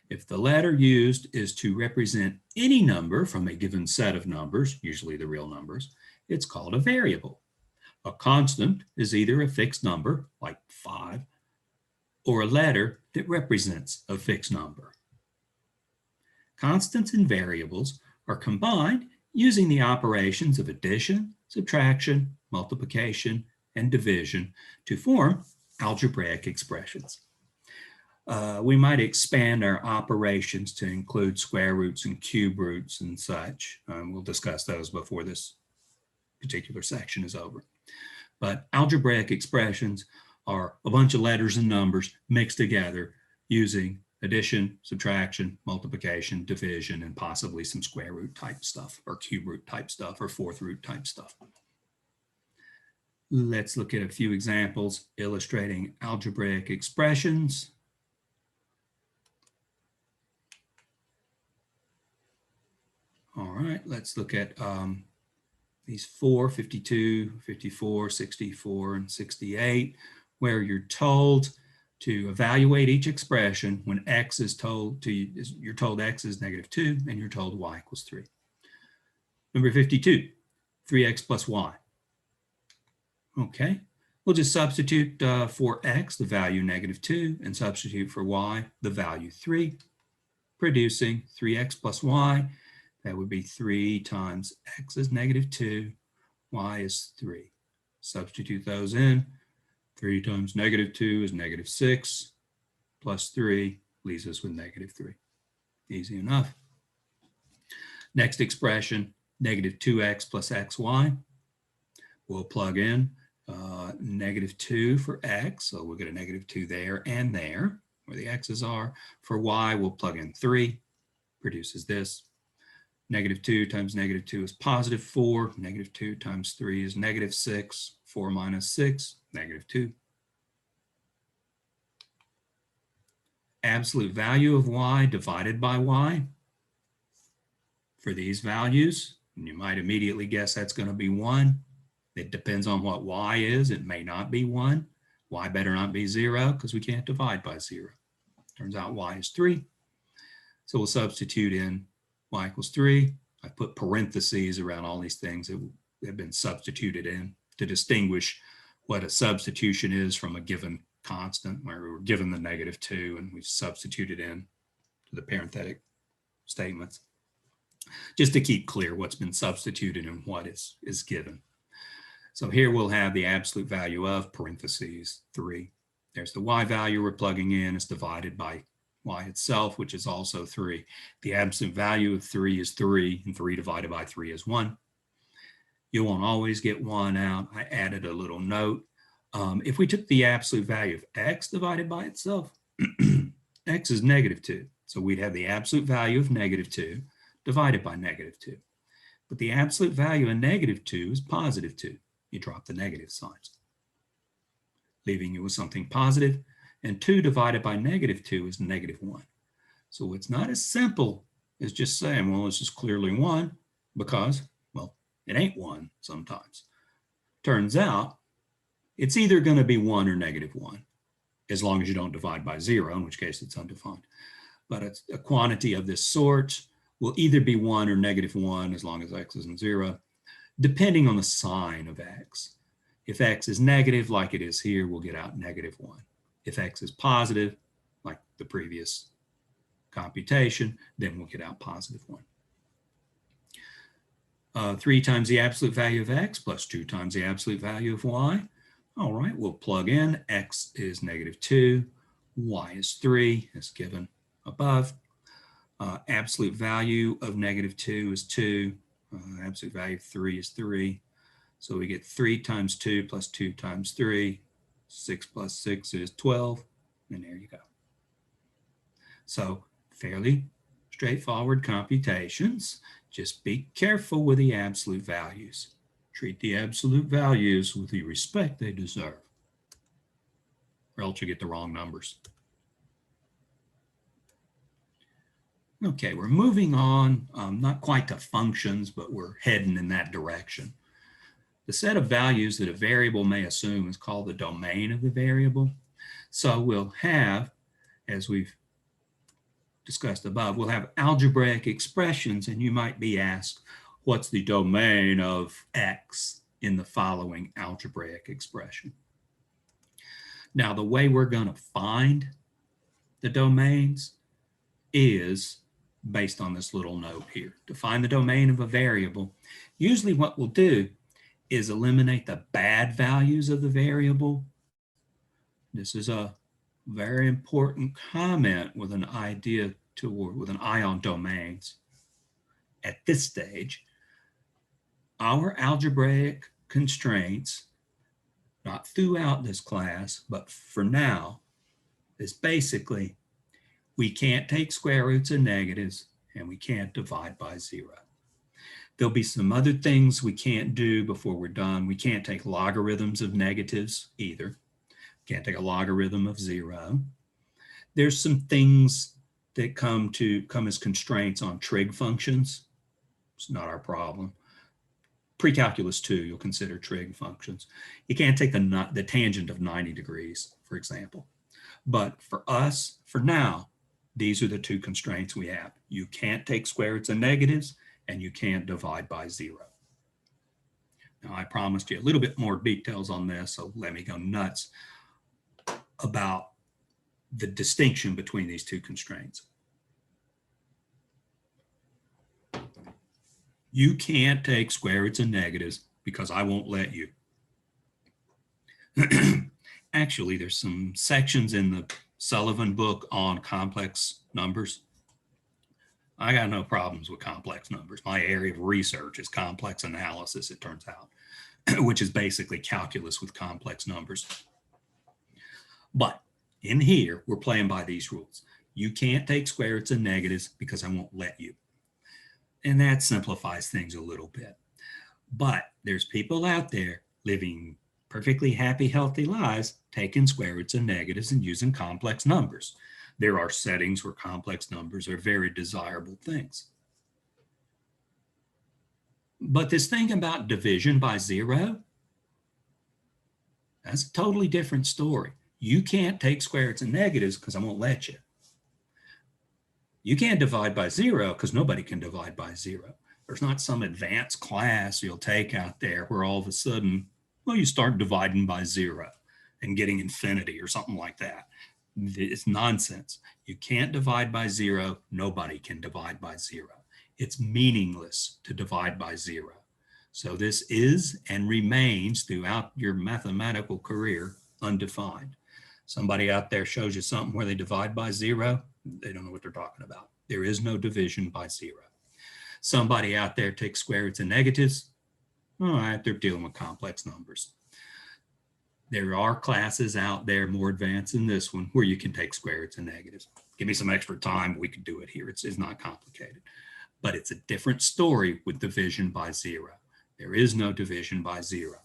If the letter used is to represent any number from a given set of numbers, usually the real numbers, it's called a variable. A constant is either a fixed number, like 5, or a letter that represents a fixed number. Constants and variables are combined using the operations of addition, subtraction, multiplication, and division to form algebraic expressions. We might expand our operations to include square roots and cube roots and such. We'll discuss those before this particular section is over. But algebraic expressions are a bunch of letters and numbers mixed together using addition, subtraction, multiplication, division, and possibly some square root type stuff, or cube root type stuff, or fourth root type stuff. Let's look at a few examples illustrating algebraic expressions. All right, let's look at these 4, 52, 54, 64, and 68, where you're told to evaluate each expression when x is told to, you're told x is -2 and you're told y equals 3. Number 52, 3x plus y. Okay, we'll just substitute for x, the value -2, and substitute for y, the value 3, producing 3x plus y. That would be 3 times x is -2, y is 3. Substitute those in. 3 times -2 is -6, plus 3 leaves us with -3. Easy enough. Next expression, -2x plus xy. We'll plug in -2 for x, so we'll get a -2 there and there, where the x's are. For y, we'll plug in 3, produces this. -2 times -2 is +4. -2 times 3 is -6. 4 minus 6, -2. Absolute value of y divided by y. For these values, you might immediately guess that's going to be 1. It depends on what y is. It may not be 1. Y better not be 0 because we can't divide by 0. Turns out y is 3. So we'll substitute in y equals 3. I put parentheses around all these things that have been substituted in to distinguish what a substitution is from a given constant, where we were given the -2 and we've substituted in to the parenthetic statements, just to keep clear what's been substituted and what is given. So here we'll have the absolute value of parentheses 3. There's the y value we're plugging in. It's divided by y itself, which is also 3. The absolute value of 3 is 3, and 3 divided by 3 is 1. You won't always get 1 out. I added a little note. If we took the absolute value of x divided by itself, x is -2. So we'd have the absolute value of -2 divided by -2. But the absolute value of -2 is +2. You drop the negative signs, leaving you with something positive. And 2 divided by -2 is -1. So it's not as simple as just saying, well, this is clearly 1 because, well, it ain't 1 sometimes. Turns out it's either going to be 1 or -1, as long as you don't divide by 0, in which case it's undefined. But a quantity of this sort will either be 1 or -1 as long as x isn't 0, depending on the sign of x. If x is negative, like it is here, we'll get out -1. If x is positive, like the previous computation, then we'll get out +1. 3 times the absolute value of x plus 2 times the absolute value of y. All right, we'll plug in. X is -2, y is 3, as given above. Absolute value of -2 is 2. Absolute value of 3 is 3. So we get 3 times 2 plus 2 times 3. 6 plus 6 is 12. And there you go. So fairly straightforward computations. Just be careful with the absolute values. Treat the absolute values with the respect they deserve, or else you get the wrong numbers. Okay, we're moving on, not quite to functions, but we're heading in that direction. The set of values that a variable may assume is called the domain of the variable. So we'll have, as we've discussed above, we'll have algebraic expressions, and you might be asked, what's the domain of x in the following algebraic expression? Now, the way we're going to find the domains is based on this little note here. To find the domain of a variable, usually what we'll do is eliminate the bad values of the variable. This is a very important comment with an idea toward, with an eye on domains. At this stage, our algebraic constraints, not throughout this class, but for now, is basically we can't take square roots of negatives and we can't divide by 0. There'll be some other things we can't do before we're done. We can't take logarithms of negatives either. Can't take a logarithm of 0. There's some things that come as constraints on trig functions. It's not our problem. Precalculus 2, you'll consider trig functions. You can't take the tangent of 90 degrees, for example. But for us, for now, these are the two constraints we have. You can't take square roots of negatives, and you can't divide by 0. Now, I promised you a little bit more details on this, so let me go nuts about the distinction between these two constraints. You can't take square roots of negatives because I won't let you. Actually, there's some sections in the Sullivan book on complex numbers. I got no problems with complex numbers. My area of research is complex analysis, it turns out, which is basically calculus with complex numbers. But in here, we're playing by these rules. You can't take square roots of negatives because I won't let you. And that simplifies things a little bit. But there's people out there living perfectly happy, healthy lives, taking square roots of negatives and using complex numbers. There are settings where complex numbers are very desirable things. But this thing about division by 0, that's a totally different story. You can't take square roots of negatives because I won't let you. You can't divide by 0 because nobody can divide by 0. There's not some advanced class you'll take out there where all of a sudden, well, you start dividing by 0 and getting infinity or something like that. It's nonsense. You can't divide by 0. Nobody can divide by 0. It's meaningless to divide by 0. So this is and remains throughout your mathematical career undefined. Somebody out there shows you something where they divide by 0, they don't know what they're talking about. There is no division by 0. Somebody out there takes square roots of negatives. All right, they're dealing with complex numbers. There are classes out there more advanced than this one where you can take square roots of negatives. Give me some extra time, we could do it here. It's not complicated. But it's a different story with division by 0. There is no division by 0.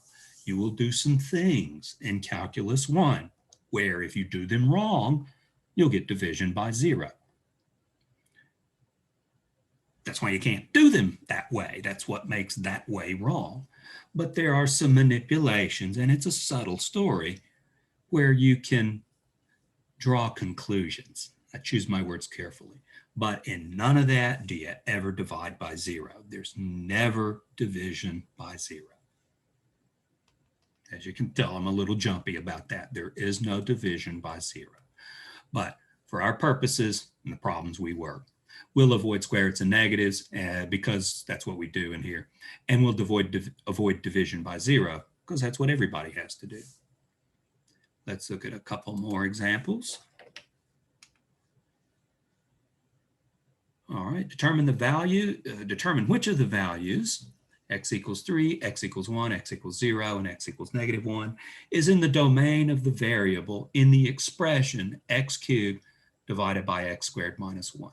You will do some things in Calculus 1 where if you do them wrong, you'll get division by 0. That's why you can't do them that way. That's what makes that way wrong. But there are some manipulations, and it's a subtle story where you can draw conclusions. I choose my words carefully. But in none of that do you ever divide by 0. There's never division by 0. As you can tell, I'm a little jumpy about that. There is no division by 0. But for our purposes and the problems we work, we'll avoid square roots and negatives because that's what we do in here. And we'll avoid division by 0 because that's what everybody has to do. Let's look at a couple more examples. All right, determine which of the values, x equals 3, x equals 1, x equals 0, and x equals -1, is in the domain of the variable in the expression x cubed divided by x squared minus 1.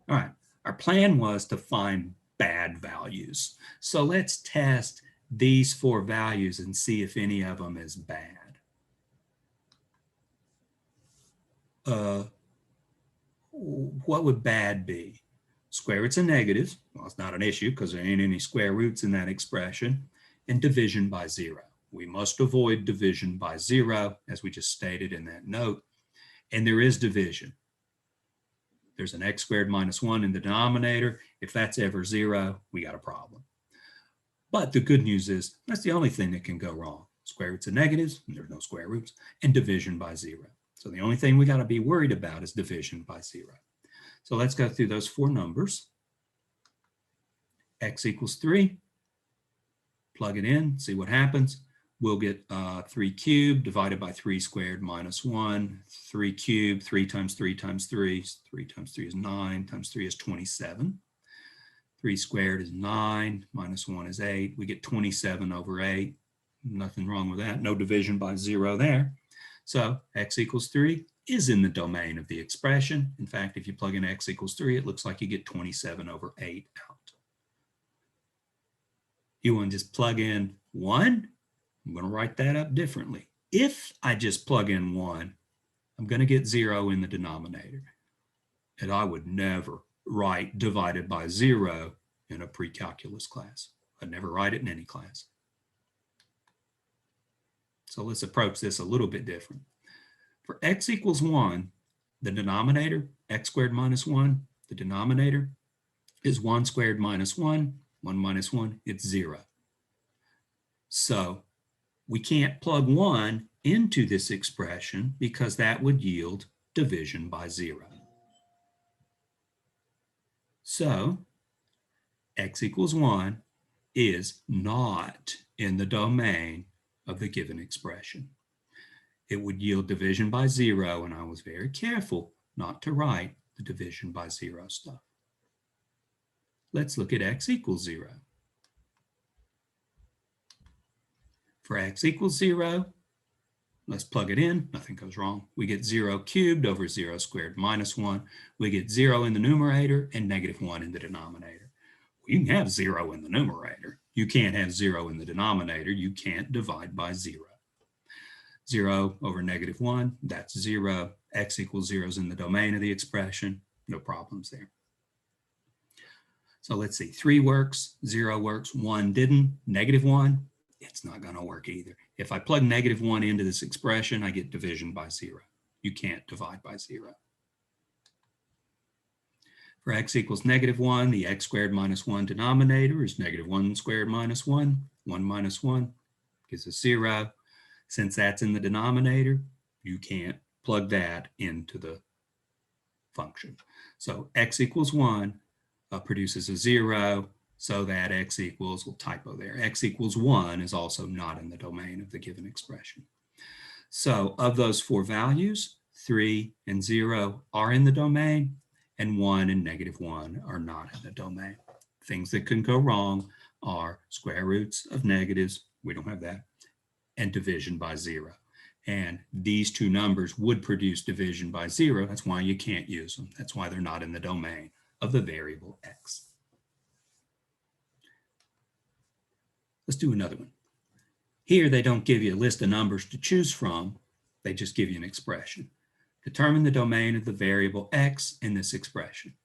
All right, our plan was to find bad values. So let's test these 4 values and see if any of them is bad. What would bad be? Square roots and negatives. Well, it's not an issue because there ain't any square roots in that expression. And division by 0. We must avoid division by 0, as we just stated in that note. And there is division. There's an x squared minus 1 in the denominator. If that's ever 0, we got a problem. But the good news is that's the only thing that can go wrong. Square roots and negatives, and there's no square roots, and division by 0. So the only thing we got to be worried about is division by 0. So let's go through those 4 numbers. X equals 3. Plug it in, see what happens. We'll get 3 cubed divided by 3 squared minus 1. 3 cubed, 3 times 3 times 3. 3 times 3 is 9, times 3 is 27. 3 squared is 9, minus 1 is 8. We get 27 over 8. Nothing wrong with that. No division by 0 there. So x equals 3 is in the domain of the expression. In fact, if you plug in x equals 3, it looks like you get 27 over 8 out. You want to just plug in 1? I'm going to write that up differently. If I just plug in 1, I'm going to get 0 in the denominator. And I would never write divided by 0 in a pre-calculus class. I'd never write it in any class. So let's approach this a little bit different. For x equals 1, the denominator, x squared minus 1, the denominator is 1 squared minus 1. 1 minus 1, it's 0. So we can't plug 1 into this expression because that would yield division by 0. So x equals 1 is not in the domain of the given expression. It would yield division by 0, and I was very careful not to write the division by 0 stuff. Let's look at x equals 0. For x equals 0, let's plug it in. Nothing goes wrong. We get 0 cubed over 0 squared minus 1. We get 0 in the numerator and -1 in the denominator. Well, you can have 0 in the numerator. You can't have 0 in the denominator. You can't divide by 0. 0 over -1, that's 0. X equals 0 is in the domain of the expression. No problems there. So let's see, 3 works, 0 works, 1 didn't, -1, it's not going to work either. If I plug -1 into this expression, I get division by 0. You can't divide by 0. For x equals -1, the x squared minus 1 denominator is -1 squared minus 1. 1 minus 1 gives us 0. Since that's in the denominator, you can't plug that into the function. So x equals 1 produces a 0, so that x equals, we'll typo there, x equals 1 is also not in the domain of the given expression. So of those 4 values, 3 and 0 are in the domain, and 1 and -1 are not in the domain. Things that can go wrong are square roots of negatives, we don't have that, and division by 0. And these 2 numbers would produce division by 0. That's why you can't use them. That's why they're not in the domain of the variable x. Let's do another one. Here they don't give you a list of numbers to choose from. They just give you an expression. Determine the domain of the variable x in this expression.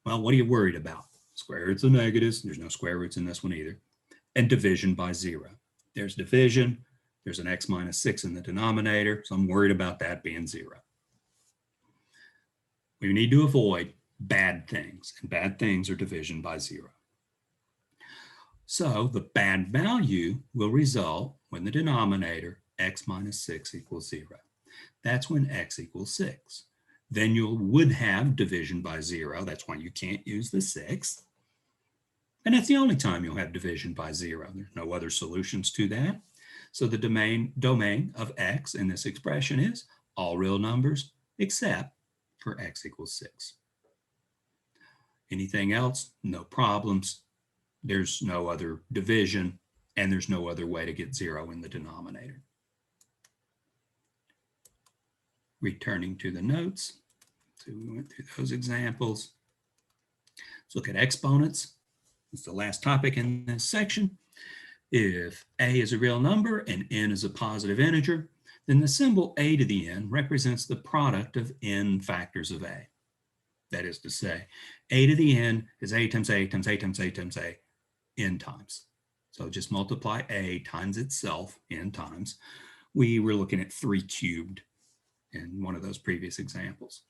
Well, what are you worried about? Square roots of negatives. There's no square roots in this one either. And division by 0. There's division. There's an x minus 6 in the denominator, so I'm worried about that being 0. We need to avoid bad things, and bad things are division by 0. So the bad value will result when the denominator x minus 6 equals 0. That's when x equals 6. Then you would have division by 0. That's why you can't use the 6. And that's the only time you'll have division by 0. There's no other solutions to that. So the domain of x in this expression is all real numbers except for x equals 6. Anything else? No problems. There's no other division, and there's no other way to get 0 in the denominator. Returning to the notes. So we went through those examples. Let's look at exponents. It's the last topic in this section. If a is a real number and n is a positive integer, then the symbol a to the n represents the product of n factors of a. That is to say, a to the n is a times a times a times a times a n times. So just multiply a times itself n times. We were looking at 3 cubed in one of those previous examples.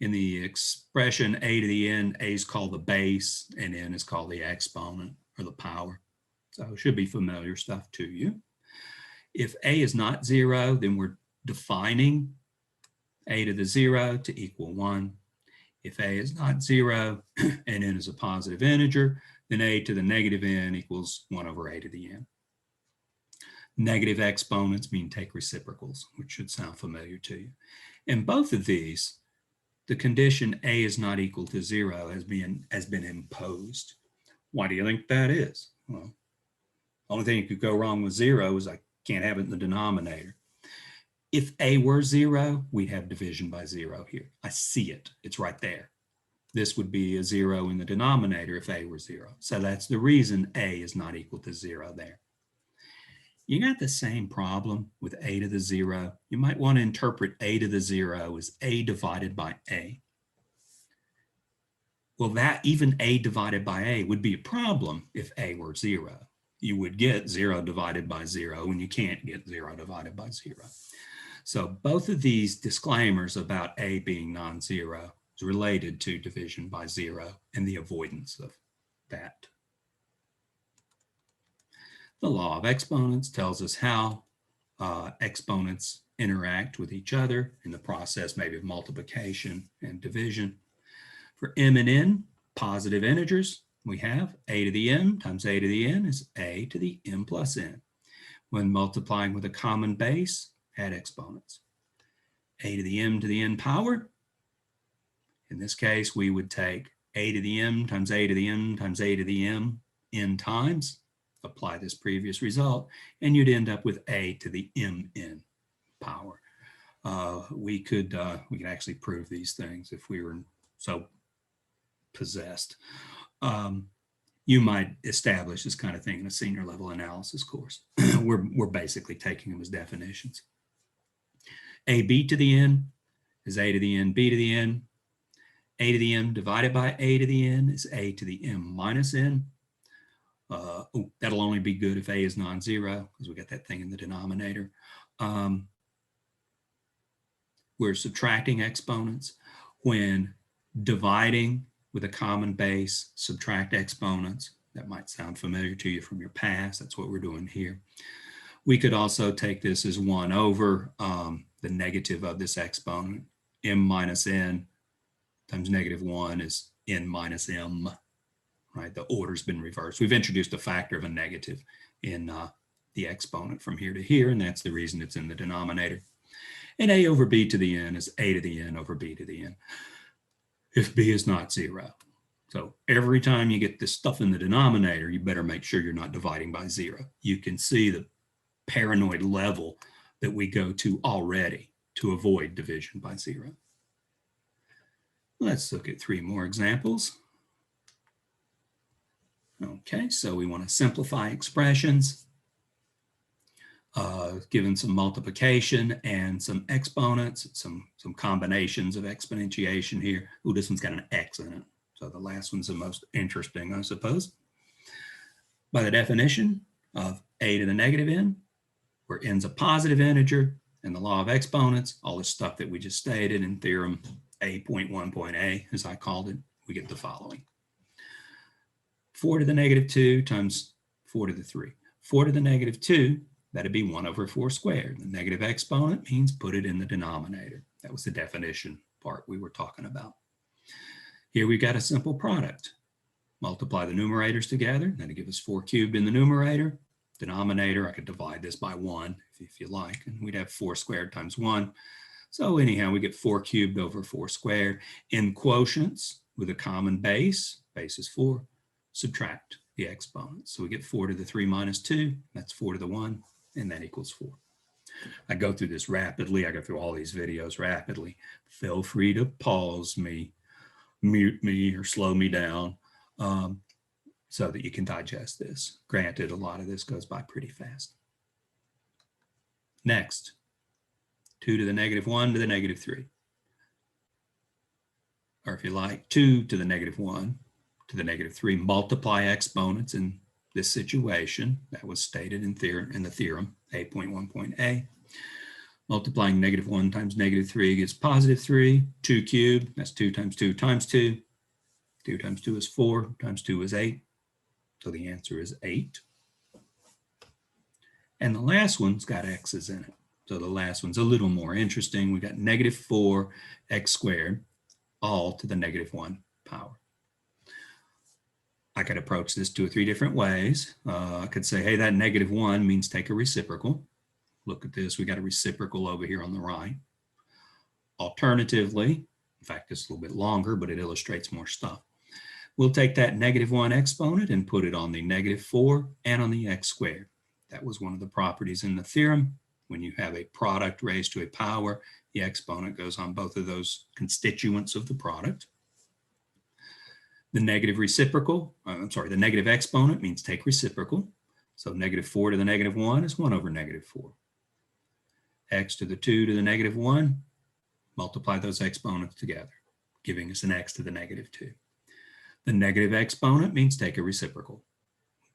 In the expression a to the n, a is called the base and n is called the exponent or the power. So it should be familiar stuff to you. If a is not 0, then we're defining a to the 0 to equal 1. If a is not 0 and n is a positive integer, then a to the negative n equals 1 over a to the n. Negative exponents mean take reciprocals, which should sound familiar to you. In both of these, the condition a is not equal to 0 has been imposed. Why do you think that is? Well, the only thing that could go wrong with 0 is I can't have it in the denominator. If a were 0, we'd have division by 0 here. I see it. It's right there. This would be a 0 in the denominator if a were 0. So that's the reason a is not equal to 0 there. You got the same problem with a to the 0. You might want to interpret a to the 0 as a divided by a. Well, that even a divided by a would be a problem if a were 0. You would get 0 divided by 0, and you can't get 0 divided by 0. So both of these disclaimers about a being non-zero is related to division by 0 and the avoidance of that. The law of exponents tells us how exponents interact with each other in the process maybe of multiplication and division. For m and n, positive integers, we have a to the m times a to the n is a to the m plus n. When multiplying with a common base, add exponents. A to the n power. In this case, we would take a to the m times a to the m times a to the m n times, apply this previous result, and you'd end up with a to the mn power. We could actually prove these things if we were so possessed. You might establish this kind of thing in a senior level analysis course. We're basically taking them as definitions. AB to the n is a to the n, b to the n. A to the m divided by a to the n is a to the m minus n. That'll only be good if a is non-zero because we got that thing in the denominator. We're subtracting exponents. When dividing with a common base, subtract exponents. That might sound familiar to you from your past. That's what we're doing here. We could also take this as 1 over the negative of this exponent. M minus n times -1 is n minus m, right? The order's been reversed. We've introduced a factor of a negative in the exponent from here to here, and that's the reason it's in the denominator. And a over b to the n is a to the n over b to the n if b is not 0. So every time you get this stuff in the denominator, you better make sure you're not dividing by 0. You can see the paranoid level that we go to already to avoid division by 0. Let's look at 3 more examples. Okay, so we want to simplify expressions. Given some multiplication and some exponents, some combinations of exponentiation here. Ooh, this one's got an x in it, So the last one's the most interesting, I suppose. By the definition of a to the negative n, where n's a positive integer, and the law of exponents, all the stuff that we just stated in theorem A.1.A, as I called it, we get the following. 4 to the negative 2 times 4 to the 3. 4 to the negative 2, that'd be 1 over 4 squared. The negative exponent means put it in the denominator. That was the definition part we were talking about. Here we've got a simple product. Multiply the numerators together, that'll give us 4 cubed in the numerator. Denominator, I could divide this by 1 if you like, and we'd have 4 squared times 1. So anyhow, we get 4 cubed over 4 squared. In quotients, with a common base is 4, subtract the exponents. So we get 4 to the 3 minus 2, that's 4 to the 1, and that equals 4. I go through this rapidly. I go through all these videos rapidly. Feel free to pause me, mute me, or slow me down so that you can digest this. Granted, a lot of this goes by pretty fast. Next, 2 to the negative 1 to the negative 3. Or if you like, 2 to the negative 1 to the negative 3. Multiply exponents in this situation. That was stated in the theorem, A.1.A. Multiplying negative 1 times negative 3 gives positive 3. 2 cubed, that's 2 times 2 times 2. 2 times 2 is 4, times 2 is 8. So the answer is 8. And the last one's got x's in it. So the last one's a little more interesting. We got negative 4x squared, all to the negative 1 power. I could approach this 2 or 3 different ways. I could say, hey, that negative 1 means take a reciprocal. Look at this. We got a reciprocal over here on the right. Alternatively, in fact, it's a little bit longer, but it illustrates more stuff. We'll take that negative 1 exponent and put it on the negative 4 and on the x squared. That was one of the properties in the theorem. When you have a product raised to a power, the exponent goes on both of those constituents of the product. The negative reciprocal, the negative exponent means take reciprocal. So negative 4 to the negative 1 is 1 over negative 4. X to the 2 to the negative 1, multiply those exponents together, giving us an x to the negative 2. The negative exponent means take a reciprocal.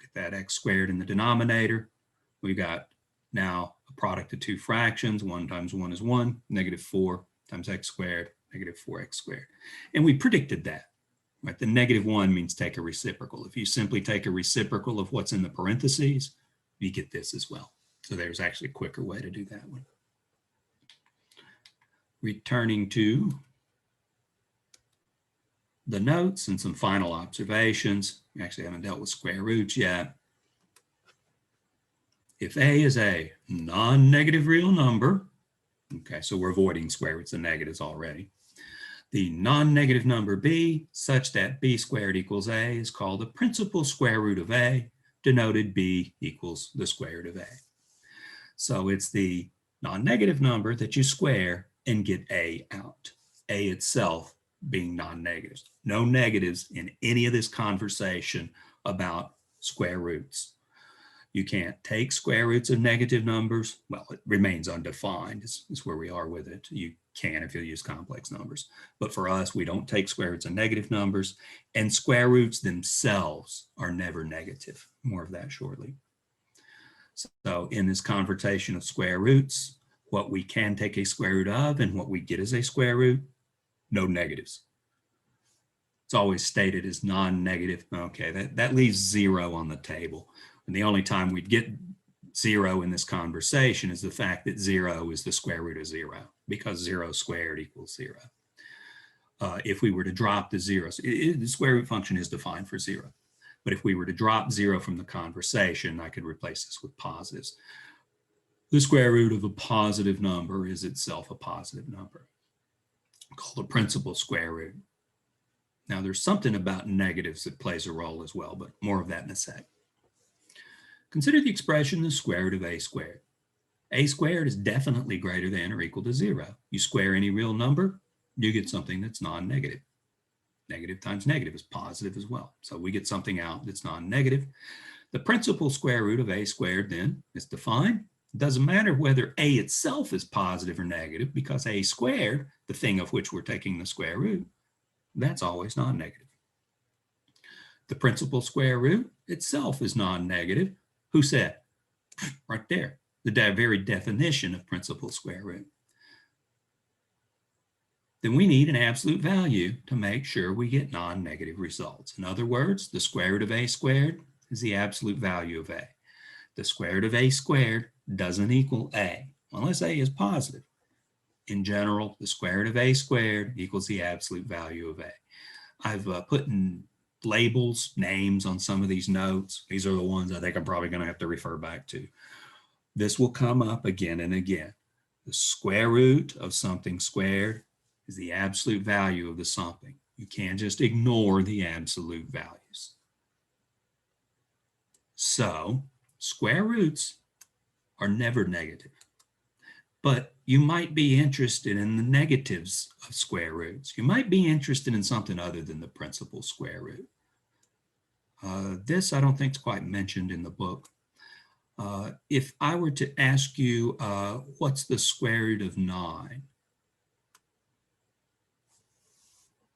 Get that x squared in the denominator. We've got now a product of 2 fractions. 1 times 1 is 1. Negative 4 times x squared, negative 4x squared. And we predicted that. Right? The negative 1 means take a reciprocal. If you simply take a reciprocal of what's in the parentheses, you get this as well. So there's actually a quicker way to do that one. Returning to the notes and some final observations. We actually haven't dealt with square roots yet. If A is a non-negative real number, okay, so we're avoiding square roots and negatives already. The non-negative number B, such that B squared equals A, is called the principal square root of A, denoted B equals the square root of A. So it's the non-negative number that you square and get A out. A itself being non-negatives. No negatives in any of this conversation about square roots. You can't take square roots of negative numbers. Well, it remains undefined. It's where we are with it. You can if you use complex numbers. But for us, we don't take square roots of negative numbers, and square roots themselves are never negative. More of that shortly. So in this conversation of square roots, what we can take a square root of and what we get as a square root, no negatives. It's always stated as non-negative. Okay, that leaves 0 on the table. And the only time we'd get 0 in this conversation is the fact that 0 is the square root of 0, because 0 squared equals 0. If we were to drop the 0, the square root function is defined for 0. But if we were to drop 0 from the conversation, I could replace this with positives. The square root of a positive number is itself a positive number, called a principal square root. Now there's something about negatives that plays a role as well, but more of that in a sec. Consider the expression the square root of a squared. A squared is definitely greater than or equal to 0. You square any real number, you get something that's non-negative. Negative times negative is positive as well. So we get something out that's non-negative. The principal square root of a squared then is defined. It doesn't matter whether a itself is positive or negative, because a squared, the thing of which we're taking the square root, that's always non-negative. The principal square root itself is non-negative. Who said? Right there, the very definition of principal square root. Then we need an absolute value to make sure we get non-negative results. In other words, the square root of a squared is the absolute value of a. The square root of a squared doesn't equal a, unless a is positive. In general, the square root of a squared equals the absolute value of a. I've put in labels, names on some of these notes. These are the ones I think I'm probably going to have to refer back to. This will come up again and again. The square root of something squared is the absolute value of the something. You can't just ignore the absolute values. So square roots are never negative, but you might be interested in the negatives of square roots. You might be interested in something other than the principal square root. This I don't think is quite mentioned in the book. If I were to ask you, what's the square root of 9?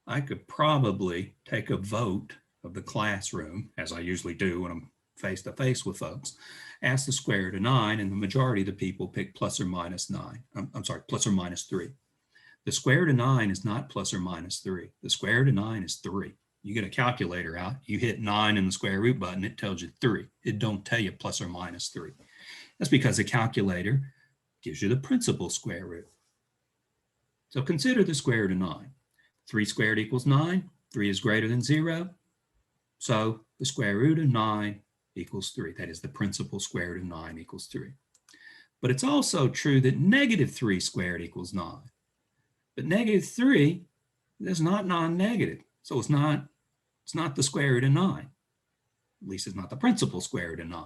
I could probably take a vote of the classroom, as I usually do when I'm face to face with folks, ask the square root of 9, and the majority of the people pick plus or minus 9. I'm sorry, plus or minus 3. The square root of 9 is not plus or minus 3. The square root of 9 is 3. You get a calculator out, you hit 9 in the square root button, it tells you 3. It don't tell you plus or minus 3. That's because the calculator gives you the principal square root. So consider the square root of 9. 3 squared equals 9. 3 is greater than 0. So the square root of 9 equals 3. That is, the principal square root of 9 equals 3. But it's also true that negative 3 squared equals 9. But negative 3 is not non-negative. So it's not the square root of 9. At least it's not the principal square root of 9.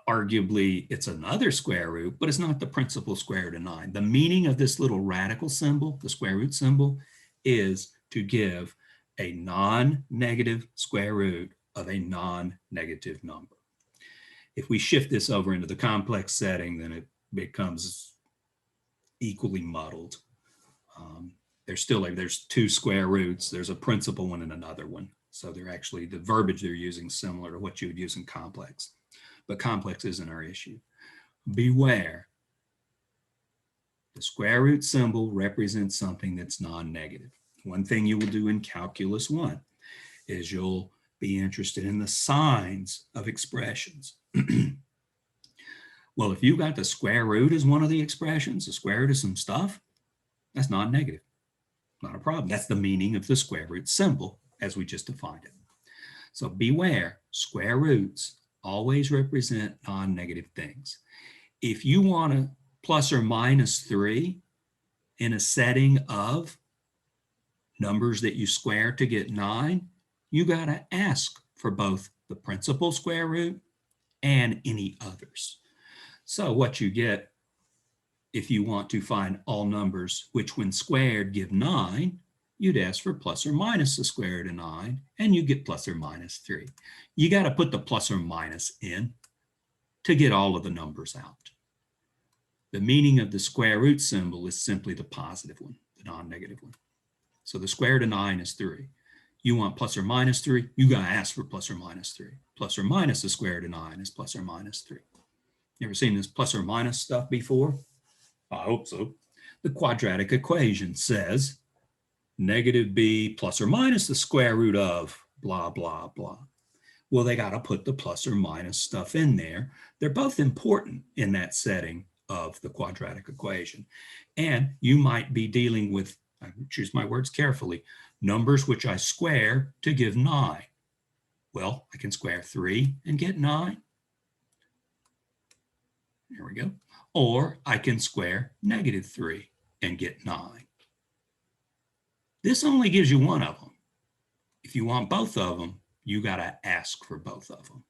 Arguably, it's another square root, but it's not the principal square root of 9. The meaning of this little radical symbol, the square root symbol, is to give a non-negative square root of a non-negative number. If we shift this over into the complex setting, then it becomes equally muddled. There's 2 square roots. There's a principal one and another one. So they're actually, the verbiage they're using similar to what you would use in complex. But complex isn't our issue. Beware. The square root symbol represents something that's non-negative. One thing you will do in Calculus 1 is you'll be interested in the signs of expressions. Well, if you got the square root as one of the expressions, the square root of some stuff, that's non-negative. Not a problem. That's the meaning of the square root symbol as we just defined it. So beware, square roots always represent non-negative things. If you want to plus or minus 3 in a setting of numbers that you square to get 9, you got to ask for both the principal square root and any others. So what you get, if you want to find all numbers which when squared give 9, you'd ask for plus or minus the square root of 9, and you get plus or minus 3. You got to put the plus or minus in to get all of the numbers out. The meaning of the square root symbol is simply the positive one, the non-negative one. So the square root of 9 is 3. You want plus or minus 3, you got to ask for plus or minus 3. Plus or minus the square root of 9 is plus or minus 3. You ever seen this plus or minus stuff before? I hope so. The quadratic equation says negative b plus or minus the square root of blah, blah, blah. Well, they got to put the plus or minus stuff in there. They're both important in that setting of the quadratic equation. And you might be dealing with, I choose my words carefully, numbers which I square to give 9. Well, I can square 3 and get 9. There we go. Or I can square negative 3 and get 9. This only gives you one of them. If you want both of them, you got to ask for both of them.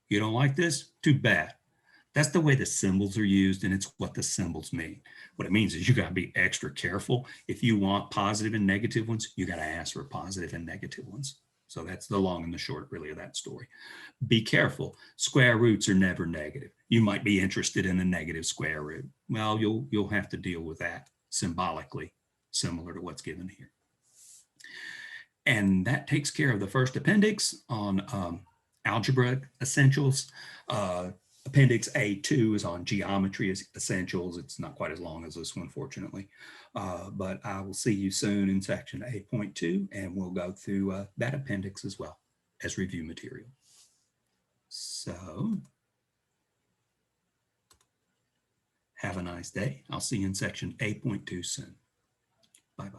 You don't like this? Too bad. That's the way the symbols are used, and it's what the symbols mean. What it means is you got to be extra careful. If you want positive and negative ones, you got to ask for positive and negative ones. So that's the long and the short, really, of that story. Be careful. Square roots are never negative. You might be interested in a negative square root. Well, you'll have to deal with that symbolically, similar to what's given here. And that takes care of the first appendix on Algebraic Essentials. Appendix A2 is on Geometry Essentials. It's not quite as long as this one, fortunately. But I will see you soon in section 8.2, and we'll go through that appendix as well as review material. So have a nice day. I'll see you in section 8.2 soon. Bye-bye.